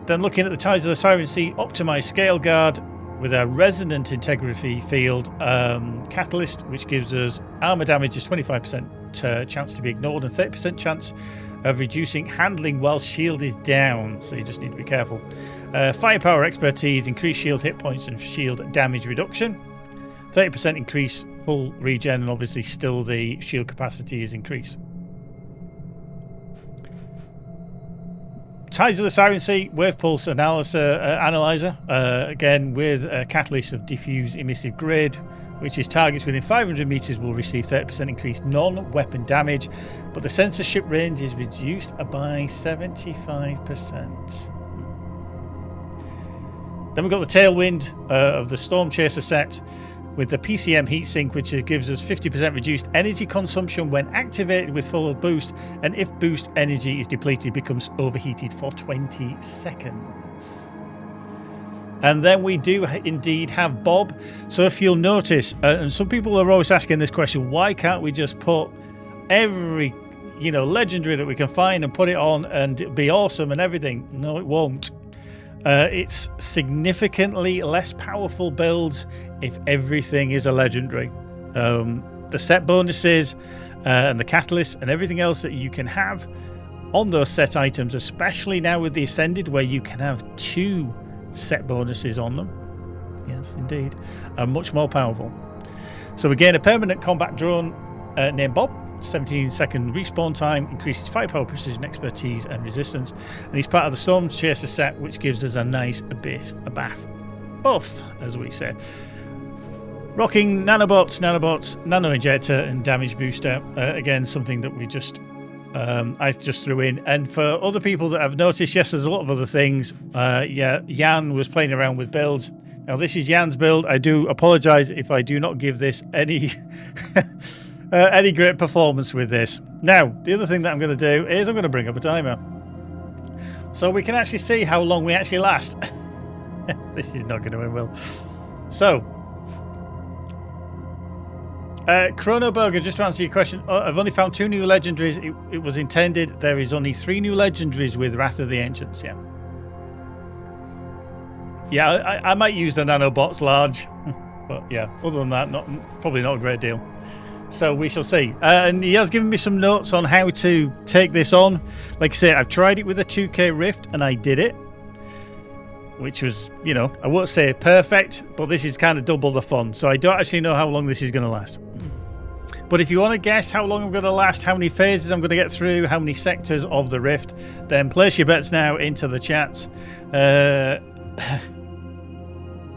Then looking at the Tides of the Siren Sea, optimized scale guard with a resonant integrity field catalyst, which gives us armor damage is 25% chance to be ignored and 30% chance of reducing handling while shield is down, so you just need to be careful. Firepower expertise, increased shield hit points and shield damage reduction. 30% increase hull regen, and obviously still the shield capacity is increased. Tides of the Siren Sea, wave pulse analyzer, again with a catalyst of diffuse emissive grid, which is targets within 500 meters will receive 30% increased non-weapon damage, but the censorship range is reduced by 75%. Then we've got the tailwind of the Storm Chaser set with the PCM heatsink, which gives us 50% reduced energy consumption when activated with full boost, and if boost energy is depleted, becomes overheated for 20 seconds. And then we do indeed have Bob. So if you'll notice, and some people are always asking this question, why can't we just put every legendary that we can find and put it on and be awesome and everything? No, it won't. It's significantly less powerful builds if everything is a legendary. The set bonuses and the catalyst and everything else that you can have on those set items, especially now with the Ascended, where you can have 2 set bonuses on them, yes indeed, are much more powerful. So we gain a permanent combat drone named Bob, 17-second respawn time, increases firepower, precision, expertise and resistance, and he's part of the Storm Chaser set, which gives us a nice buff, as we say. Rocking nanobots, nano injector and damage booster, again something that we just I just threw in. And for other people that have noticed, yes, there's a lot of other things. Jan was playing around with builds. Now this is Jan's build. I do apologize if I do not give this any any great performance with this. Now the other thing that I'm going to do is I'm going to bring up a timer so we can actually see how long we actually last. This is not going to end well. So Chronoburger, just to answer your question, I've only found 2 new legendaries. It was intended there is only 3 new legendaries with Wrath of the Ancients. Yeah, I might use the nanobots large, but yeah, other than that, probably not a great deal. So we shall see. And he has given me some notes on how to take this on. Like I say, I've tried it with a 2K Rift and I did it, which was, I won't say perfect, but this is kind of double the fun. So I don't actually know how long this is going to last. But if you want to guess how long I'm going to last, how many phases I'm going to get through, how many sectors of the Rift, then place your bets now into the chats.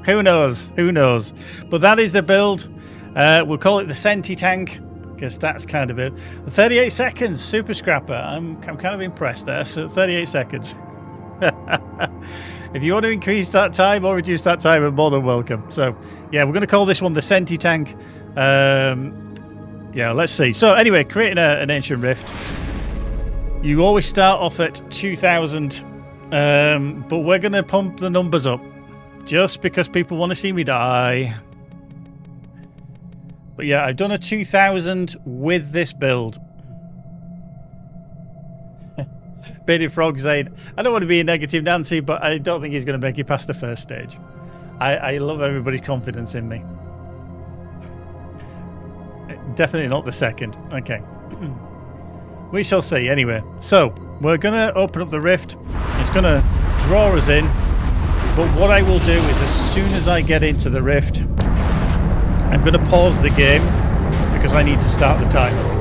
Who knows? Who knows? But that is the build. We'll call it the Senti Tank, because that's kind of it. 38 seconds, Super Scrapper. I'm kind of impressed there. So 38 seconds. If you want to increase that time or reduce that time, you're more than welcome. So, yeah, we're going to call this one the Senti Tank. Yeah, let's see. So, anyway, creating an Ancient Rift. You always start off at 2,000, but we're going to pump the numbers up just because people want to see me die. But yeah, I've done a 2,000 with this build. Bearded Frog saying, I don't want to be a negative Nancy, but I don't think he's going to make it past the first stage. I love everybody's confidence in me. Definitely not the second. Okay. We shall see anyway. So, we're going to open up the rift. It's going to draw us in. But what I will do is as soon as I get into the rift, I'm going to pause the game because I need to start the timer.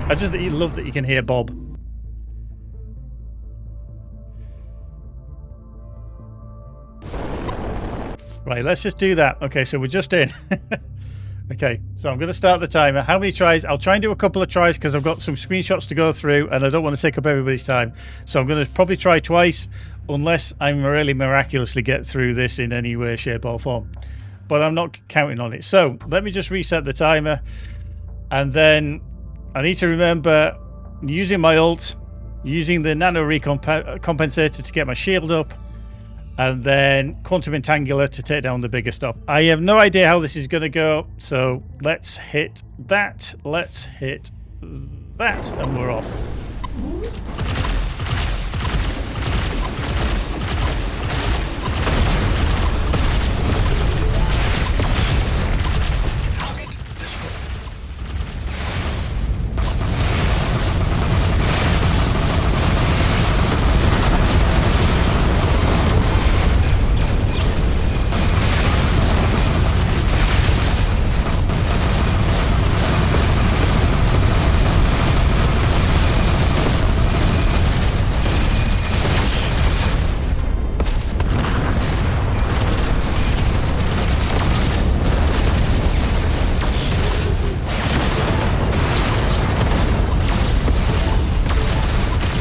I just love that you can hear Bob. Right, let's just do that. Okay, so we're just in. Okay, so I'm going to start the timer. How many tries? I'll try and do a couple of tries because I've got some screenshots to go through and I don't want to take up everybody's time. So I'm going to probably try twice unless I really miraculously get through this in any way, shape or form. But I'm not counting on it. So let me just reset the timer. And then I need to remember using my ult using the nano recompensator to get my shield up, and then quantum entangler to take down the bigger stuff. I have no idea how this is going to go, so let's hit that, let's hit that, and we're off.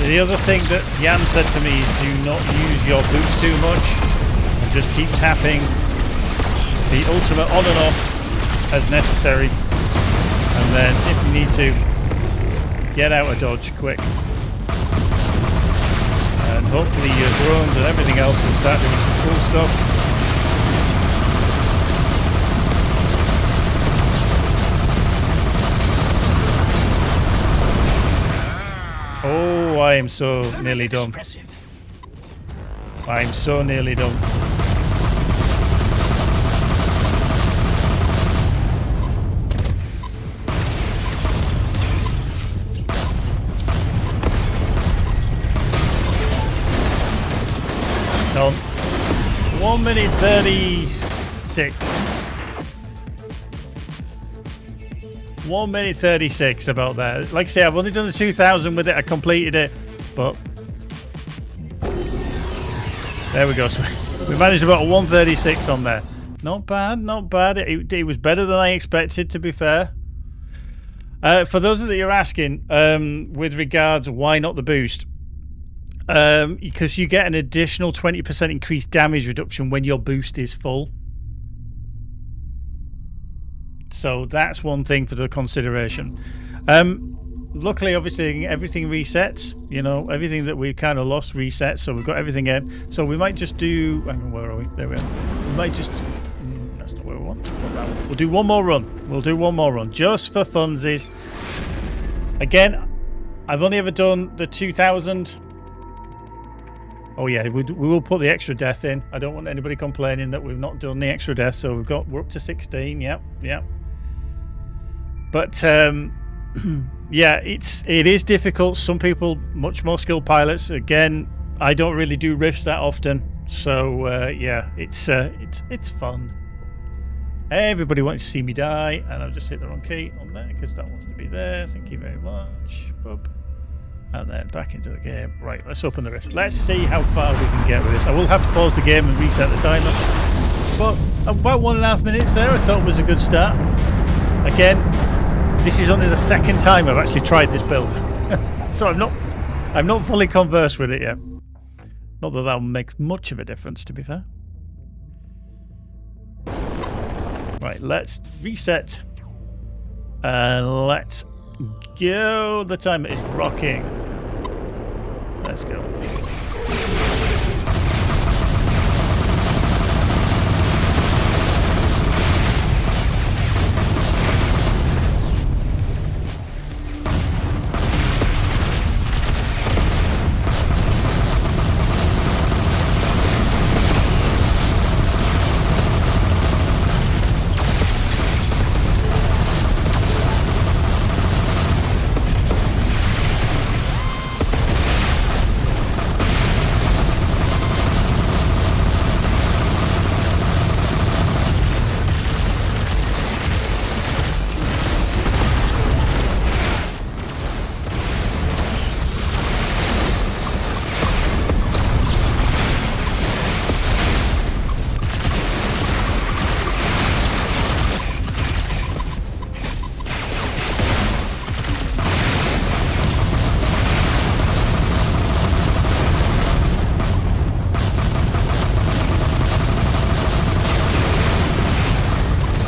The other thing that Jan said to me is do not use your boots too much and just keep tapping the ultimate on and off as necessary, and then if you need to, get out of dodge quick, and hopefully your drones and everything else will start doing some cool stuff. Oh, I am so nearly done. I am so nearly done. Done. 1 minute 36. 1 minute 36 about that. Like I say, I've only done the 2000 with it. I completed it, but there we go. So we managed about a 136 on there. Not bad, not bad. It was better than I expected, to be fair. For those that you're asking, with regards why not the boost, because you get an additional 20% increased damage reduction when your boost is full. So that's one thing for the consideration. Luckily, obviously, everything resets. You know, everything that we kind of lost resets. So we've got everything in. So we might just do... Hang on, where are we? There we are. We might just... That's not where we want. We'll do one more run. We'll do one more run. Just for funsies. Again, I've only ever done the 2000. Oh yeah, we will put the extra death in. I don't want anybody complaining that we've not done the extra death. So we're up to 16. Yep. But yeah, it is difficult. Some people much more skilled pilots. Again, I don't really do rifts that often, so yeah, it's fun. Everybody wants to see me die, and I've just hit the wrong key on there because that wants to be there. Thank you very much. Boop. And then back into the game. Right, let's open the rift. Let's see how far we can get with this. I will have to pause the game and reset the timer. But about 1.5 minutes there, I thought was a good start. Again, this is only the second time I've actually tried this build. So I'm not fully conversed with it yet. Not that that'll make much of a difference, to be fair. Right, let's reset. And let's go. The timer is rocking. Let's go.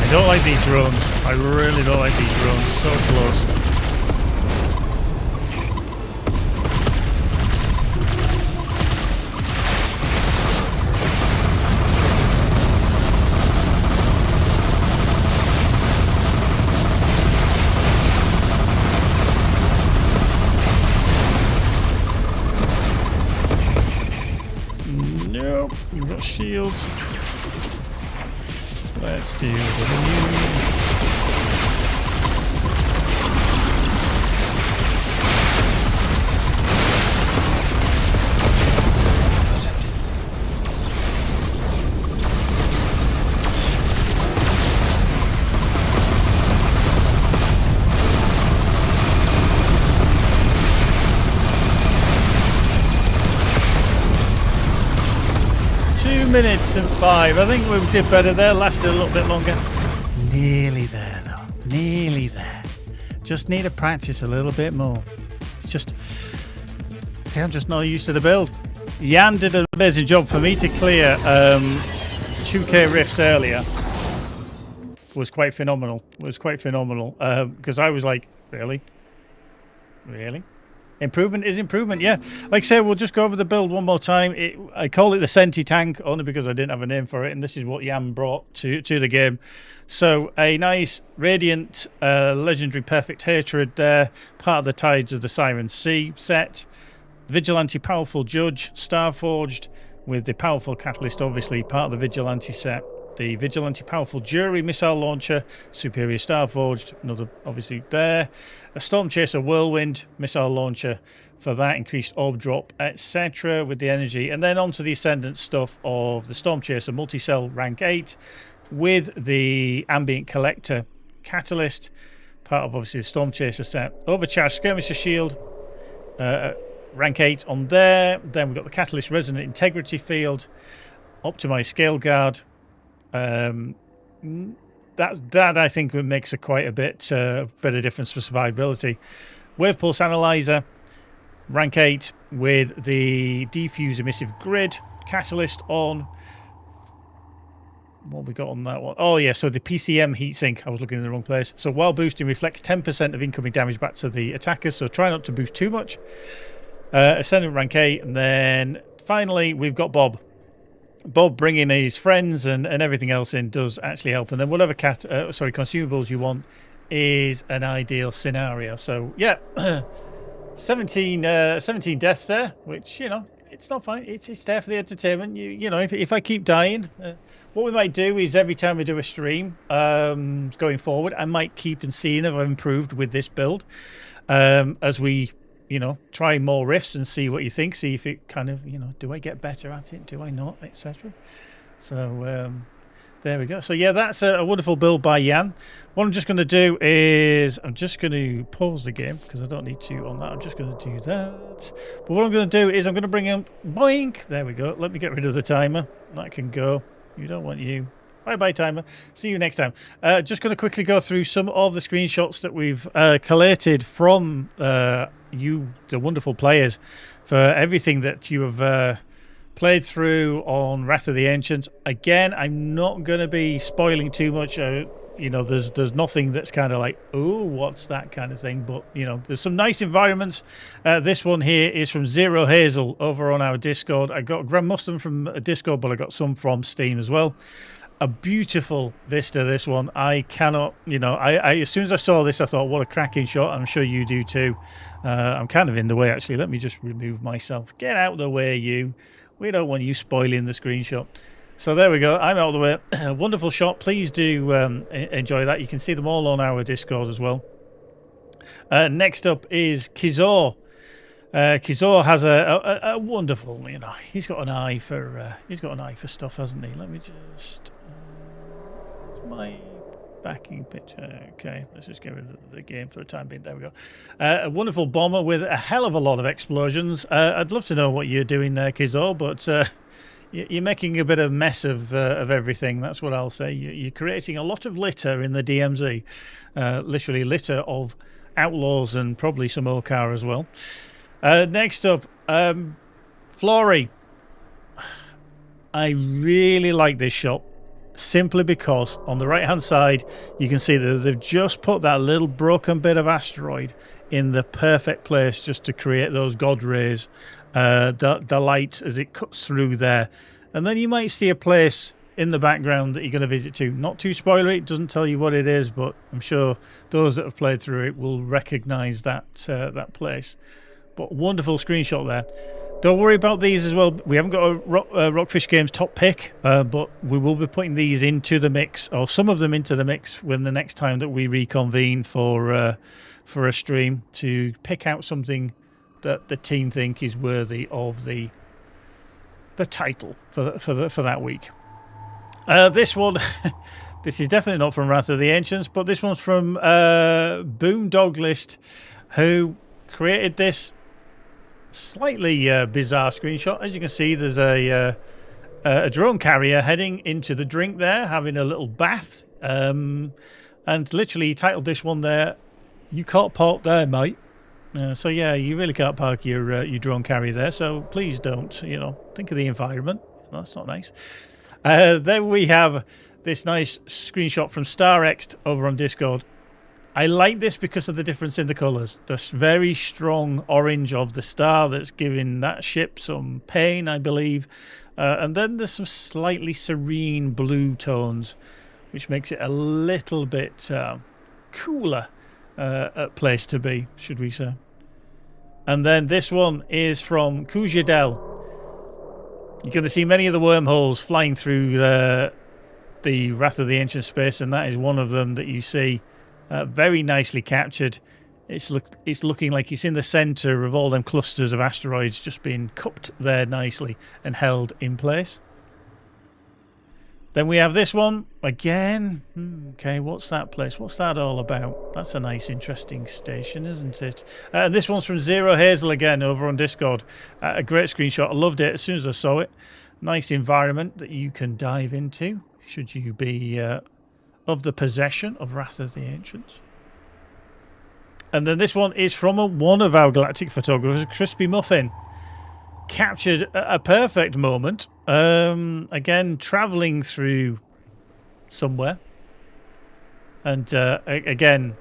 I don't like these drones. I really don't like these drones. So close. Nope. We've got shields. Let's deal with you. 2 minutes and 5. I think we did better there. Lasted a little bit longer. Nearly there, though. Nearly there. Just need to practice a little bit more. It's just... See, I'm just not used to the build. Jan did an amazing job for me to clear 2k rifts earlier. Was quite phenomenal. Because I was like, really? Really? Improvement is improvement, yeah. Like I said, we'll just go over the build one more time. I call it the Senti tank only because I didn't have a name for it, and this is what Jan brought to the game. So a nice Radiant Legendary Perfect Hatred there, part of the Tides of the Siren Sea set. Vigilante Powerful Judge, Starforged, with the Powerful Catalyst, obviously part of the Vigilante set. The Vigilante Powerful Jury Missile Launcher, Superior Starforged, another obviously there. A Storm Chaser Whirlwind Missile Launcher for that increased orb drop, etc. with the energy. And then onto the Ascendant stuff of the Storm Chaser Multi-Cell Rank 8 with the Ambient Collector Catalyst, part of obviously the Storm Chaser set. Overcharged Skirmisher Shield, Rank 8 on there. Then we've got the Catalyst Resonant Integrity Field, Optimized Scale Guard. That I think makes quite a bit of difference for survivability. Wave Pulse Analyzer, rank 8 with the Diffuse Emissive Grid Catalyst on. What we got on that one? Oh yeah, so the PCM heatsink. I was looking in the wrong place. So while boosting, reflects 10% of incoming damage back to the attackers. So try not to boost too much. Ascendant rank 8, and then finally we've got Bob. Bob bringing his friends and everything else in does actually help, and then whatever consumables you want is an ideal scenario. So yeah, 17 deaths there, which, you know, it's not fine. It's there for the entertainment. You know, if I keep dying, what we might do is every time we do a stream going forward, I might keep and seeing if I've improved with this build as we, you know, try more rifts and see what you think. See if it kind of, you know, do I get better at it? Do I not? Etc. So there we go. So yeah, that's a wonderful build by Jan. What I'm just going to do is I'm just going to pause the game because I don't need to on that. I'm just going to do that. But what I'm going to do is I'm going to bring in boink. There we go. Let me get rid of the timer. That can go. You don't want you. Bye-bye, timer. See you next time. Just going to quickly go through some of the screenshots that we've collated from you, the wonderful players, for everything that you have played through on Wrath of the Ancients. Again, I'm not going to be spoiling too much. You know, there's nothing that's kind of like, oh, what's that kind of thing. But, you know, there's some nice environments. This one here is from Zero Hazel over on our Discord. I got Grand Mustang from Discord, but I got some from Steam as well. A beautiful vista, this one. I cannot, you know, I as soon as I saw this, I thought, what a cracking shot. I'm sure you do too. I'm kind of in the way, actually. Let me just remove myself. Get out of the way, you. We don't want you spoiling the screenshot. So there we go. I'm out of the way. Wonderful shot. Please do enjoy that. You can see them all on our Discord as well. Next up is Kizor. Kizor has a wonderful, you know, he's got an eye for stuff, hasn't he? Let me just my backing picture. Okay, let's just get rid of the game for the time being. There we go. A wonderful bomber with a hell of a lot of explosions. I'd love to know what you're doing there, Kizor, but you're making a bit of mess of everything. That's what I'll say. You're creating a lot of litter in the DMZ. Literally litter of outlaws and probably some Okar as well. Next up, Flory. I really like this shot simply because on the right hand side you can see that they've just put that little broken bit of asteroid in the perfect place just to create those god rays, the light as it cuts through there, and then you might see a place in the background that you're going to visit to. Not too spoilery, it doesn't tell you what it is, but I'm sure those that have played through it will recognize that that place. But wonderful screenshot there. Don't worry about these as well. We haven't got a Rockfish Games top pick, but we will be putting these into the mix, or some of them into the mix, when the next time that we reconvene for a stream, to pick out something that the team think is worthy of the title for that week. This one, this is definitely not from Wrath of the Ancients, but this one's from Boomdoglist, who created this slightly bizarre screenshot. As you can see, there's a drone carrier heading into the drink there, having a little bath, and literally he titled this one there, "You can't park there, mate." So yeah, you really can't park your drone carrier there, so please don't, think of the environment. That's not nice. Then we have this nice screenshot from StarX over on Discord. I like this because of the difference in the colours. The very strong orange of the star that's giving that ship some pain, I believe. And then there's some slightly serene blue tones, which makes it a little bit cooler place to be, should we say. And then this one is from Kujadel. You're going to see many of the wormholes flying through the Wrath of the Ancient space, and that is one of them that you see. Very nicely captured. It's looking like it's in the centre of all them clusters of asteroids, just being cupped there nicely and held in place. Then we have this one again. Okay, what's that place? What's that all about? That's a nice, interesting station, isn't it? This one's from Zero Hazel again over on Discord. A great screenshot. I loved it as soon as I saw it. Nice environment that you can dive into should you be of the possession of Wrath of the Ancients. And then this one is from one of our galactic photographers, Crispy Muffin. Captured a perfect moment. Again, travelling through somewhere. And again,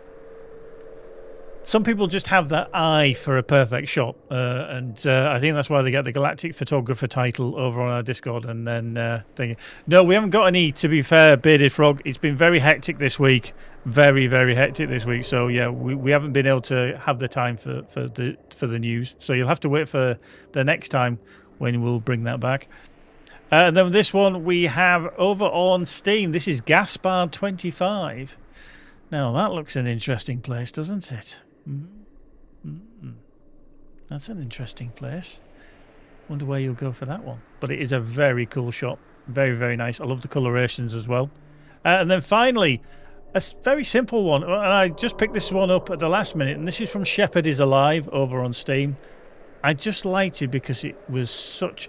some people just have that eye for a perfect shot. And I think that's why they get the galactic photographer title over on our Discord. And then thinking, no, we haven't got any, to be fair, Bearded Frog. It's been very hectic this week. Very, very hectic this week. So yeah, we haven't been able to have the time for the news. So you'll have to wait for the next time when we'll bring that back. And then this one we have over on Steam. This is Gaspard 25. Now that looks an interesting place, doesn't it? That's an interesting place. Wonder where you'll go for that one. But it is a very cool shot. Very, very nice. I love the colorations as well. And then finally, a very simple one. And I just picked this one up at the last minute. And this is from Shepherd is Alive over on Steam. I just liked it because it was such...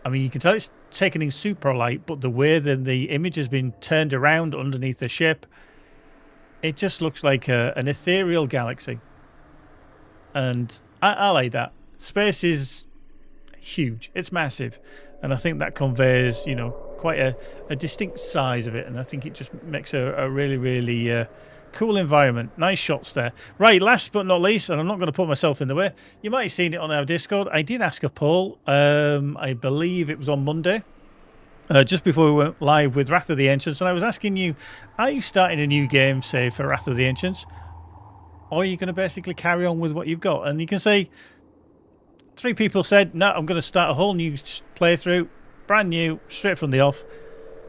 I mean, you can tell it's taken in super light, but the way that the image has been turned around underneath the ship, it just looks like an ethereal galaxy. And I like that. Space is huge. It's massive. And I think that conveys, quite a distinct size of it. And I think it just makes a really, really cool environment. Nice shots there. Right, last but not least, and I'm not going to put myself in the way, you might have seen it on our Discord. I did ask a poll. I believe it was on Monday. Just before we went live with Wrath of the Ancients, and I was asking you, are you starting a new game, say, for Wrath of the Ancients? Or are you going to basically carry on with what you've got? And you can say, 3 people said, no, I'm going to start a whole new playthrough, brand new, straight from the off.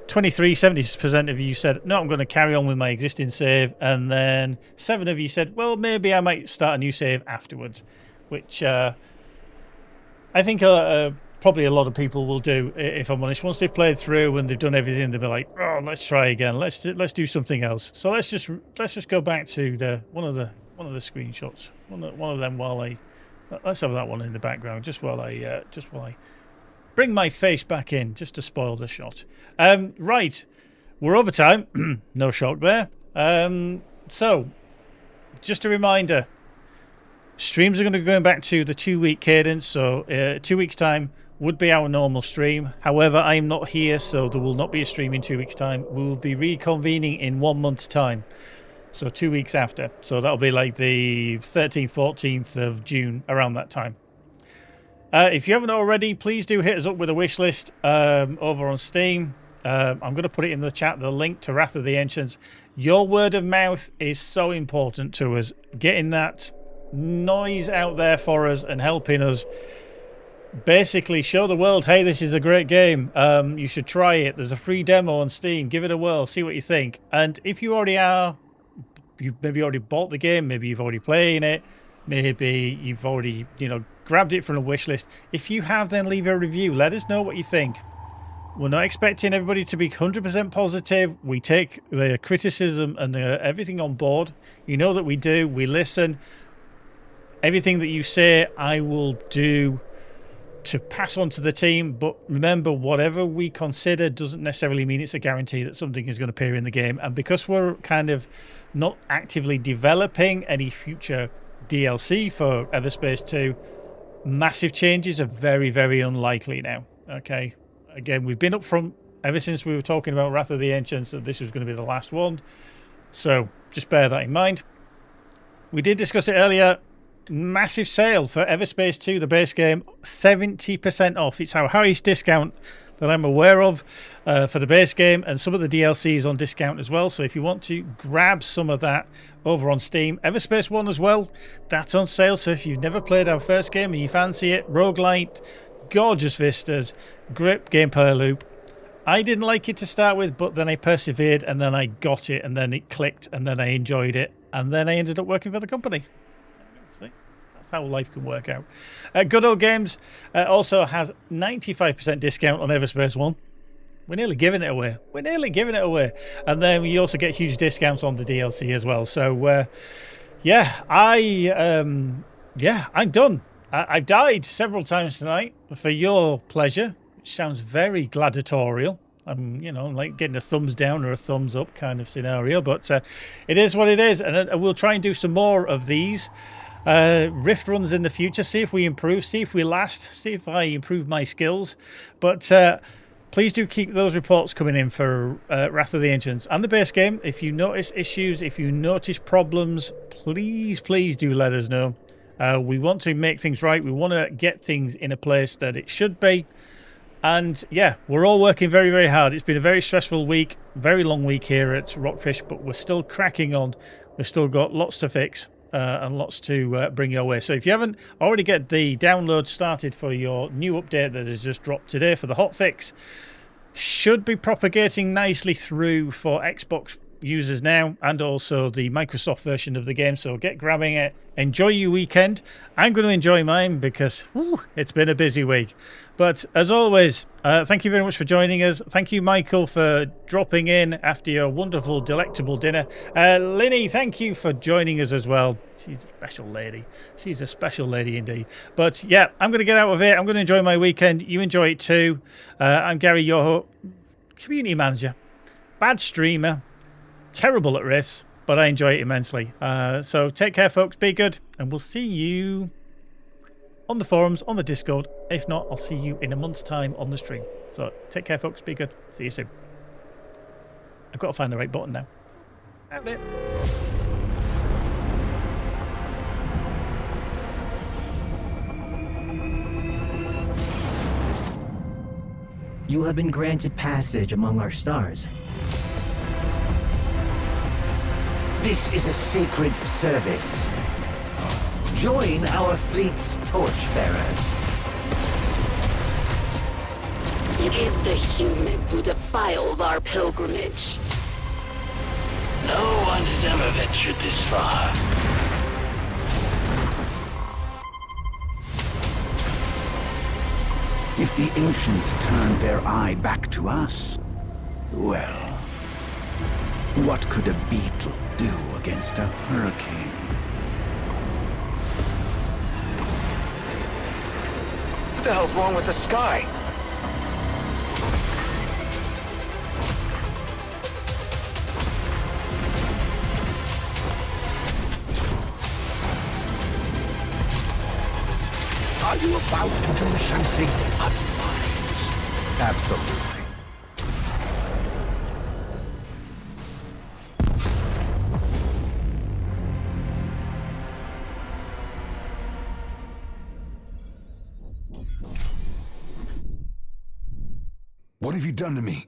70% of you said, no, I'm going to carry on with my existing save. And then 7 of you said, well, maybe I might start a new save afterwards. Which I think probably a lot of people will do, if I'm honest. Once they've played through and they've done everything, they'll be like, oh, let's try again. Let's do something else. So let's just go back to one of the screenshots. One of them while let's have that one in the background just while I bring my face back in, just to spoil the shot. Right, we're over time. No shock there. So, just a reminder, streams are going to be going back to the 2-week cadence. So, 2 weeks' time would be our normal stream. However, I'm not here, so there will not be a stream in 2 weeks' time. We will be reconvening in 1 month's time. So 2 weeks after. So that'll be like the 13th, 14th of June, around that time. If you haven't already, please do hit us up with a wish list over on Steam. I'm going to put it in the chat, the link to Wrath of the Ancients. Your word of mouth is so important to us. Getting that noise out there for us and helping us basically show the world, hey, this is a great game. You should try it. There's a free demo on Steam. Give it a whirl. See what you think. And if you already are, you've maybe already bought the game. Maybe you've already played it. Maybe you've already, grabbed it from a wish list. If you have, then leave a review. Let us know what you think. We're not expecting everybody to be 100% positive. We take the criticism and everything on board. You know that we do. We listen. Everything that you say, I will do to pass on to the team. But remember, whatever we consider doesn't necessarily mean it's a guarantee that something is going to appear in the game. And because we're kind of not actively developing any future DLC for EVERSPACE 2, massive changes are very, very unlikely now. Okay. Again, we've been up front ever since we were talking about Wrath of the Ancients that this was going to be the last one. So just bear that in mind. We did discuss it earlier. Massive sale for EVERSPACE 2, the base game. 70% off. It's our highest discount that I'm aware of for the base game. And some of the DLC is on discount as well. So if you want to grab some of that over on Steam. EVERSPACE 1 as well. That's on sale. So if you've never played our first game and you fancy it, roguelite, gorgeous vistas, great gameplay loop. I didn't like it to start with, but then I persevered and then I got it and then it clicked and then I enjoyed it and then I ended up working for the company. See? That's how life can work out. Good Old Games also has 95% discount on EVERSPACE 1. We're nearly giving it away. We're nearly giving it away. And then we also get huge discounts on the DLC as well. So, yeah, I'm done. I've died several times tonight for your pleasure, which sounds very gladiatorial. I'm, like getting a thumbs down or a thumbs up kind of scenario, but it is what it is. And we'll try and do some more of these Rift runs in the future, see if we improve, see if we last, see if I improve my skills. But please do keep those reports coming in for Wrath of the Ancients and the base game. If you notice issues, if you notice problems, please do let us know. We want to make things right. We want to get things in a place that it should be. And yeah, we're all working very, very hard. It's been a very stressful week, very long week here at Rockfish, but we're still cracking on. We've still got lots to fix and lots to bring your way. So if you haven't already, get the download started for your new update that has just dropped today for the hotfix. Should be propagating nicely through for Xbox users now and also the Microsoft version of the game, so get grabbing it. Enjoy your weekend. I'm going to enjoy mine because it's been a busy week. But as always, thank you very much for joining us. Thank you, Michael, for dropping in after your wonderful, delectable dinner. Linny, thank you for joining us as well. She's a special lady. She's a special lady indeed. But yeah, I'm going to get out of here. I'm going to enjoy my weekend. You enjoy it too. I'm Gary Yoho, community manager, bad streamer, terrible at riffs, but I enjoy it immensely. So take care, folks. Be good, and we'll see you on the forums, on the Discord. If not, I'll see you in a month's time on the stream. So take care, folks. Be good. See you soon. I've got to find the right button now. Out it. You have been granted passage among our stars. This is a sacred service. Join our fleet's torchbearers. It is the human who defiles our pilgrimage. No one has ever ventured this far. If the ancients turned their eye back to us, well, what could a beetle do against a hurricane? What the hell's wrong with the sky? Are you about to do something unwise? Absolutely. What have you done to me?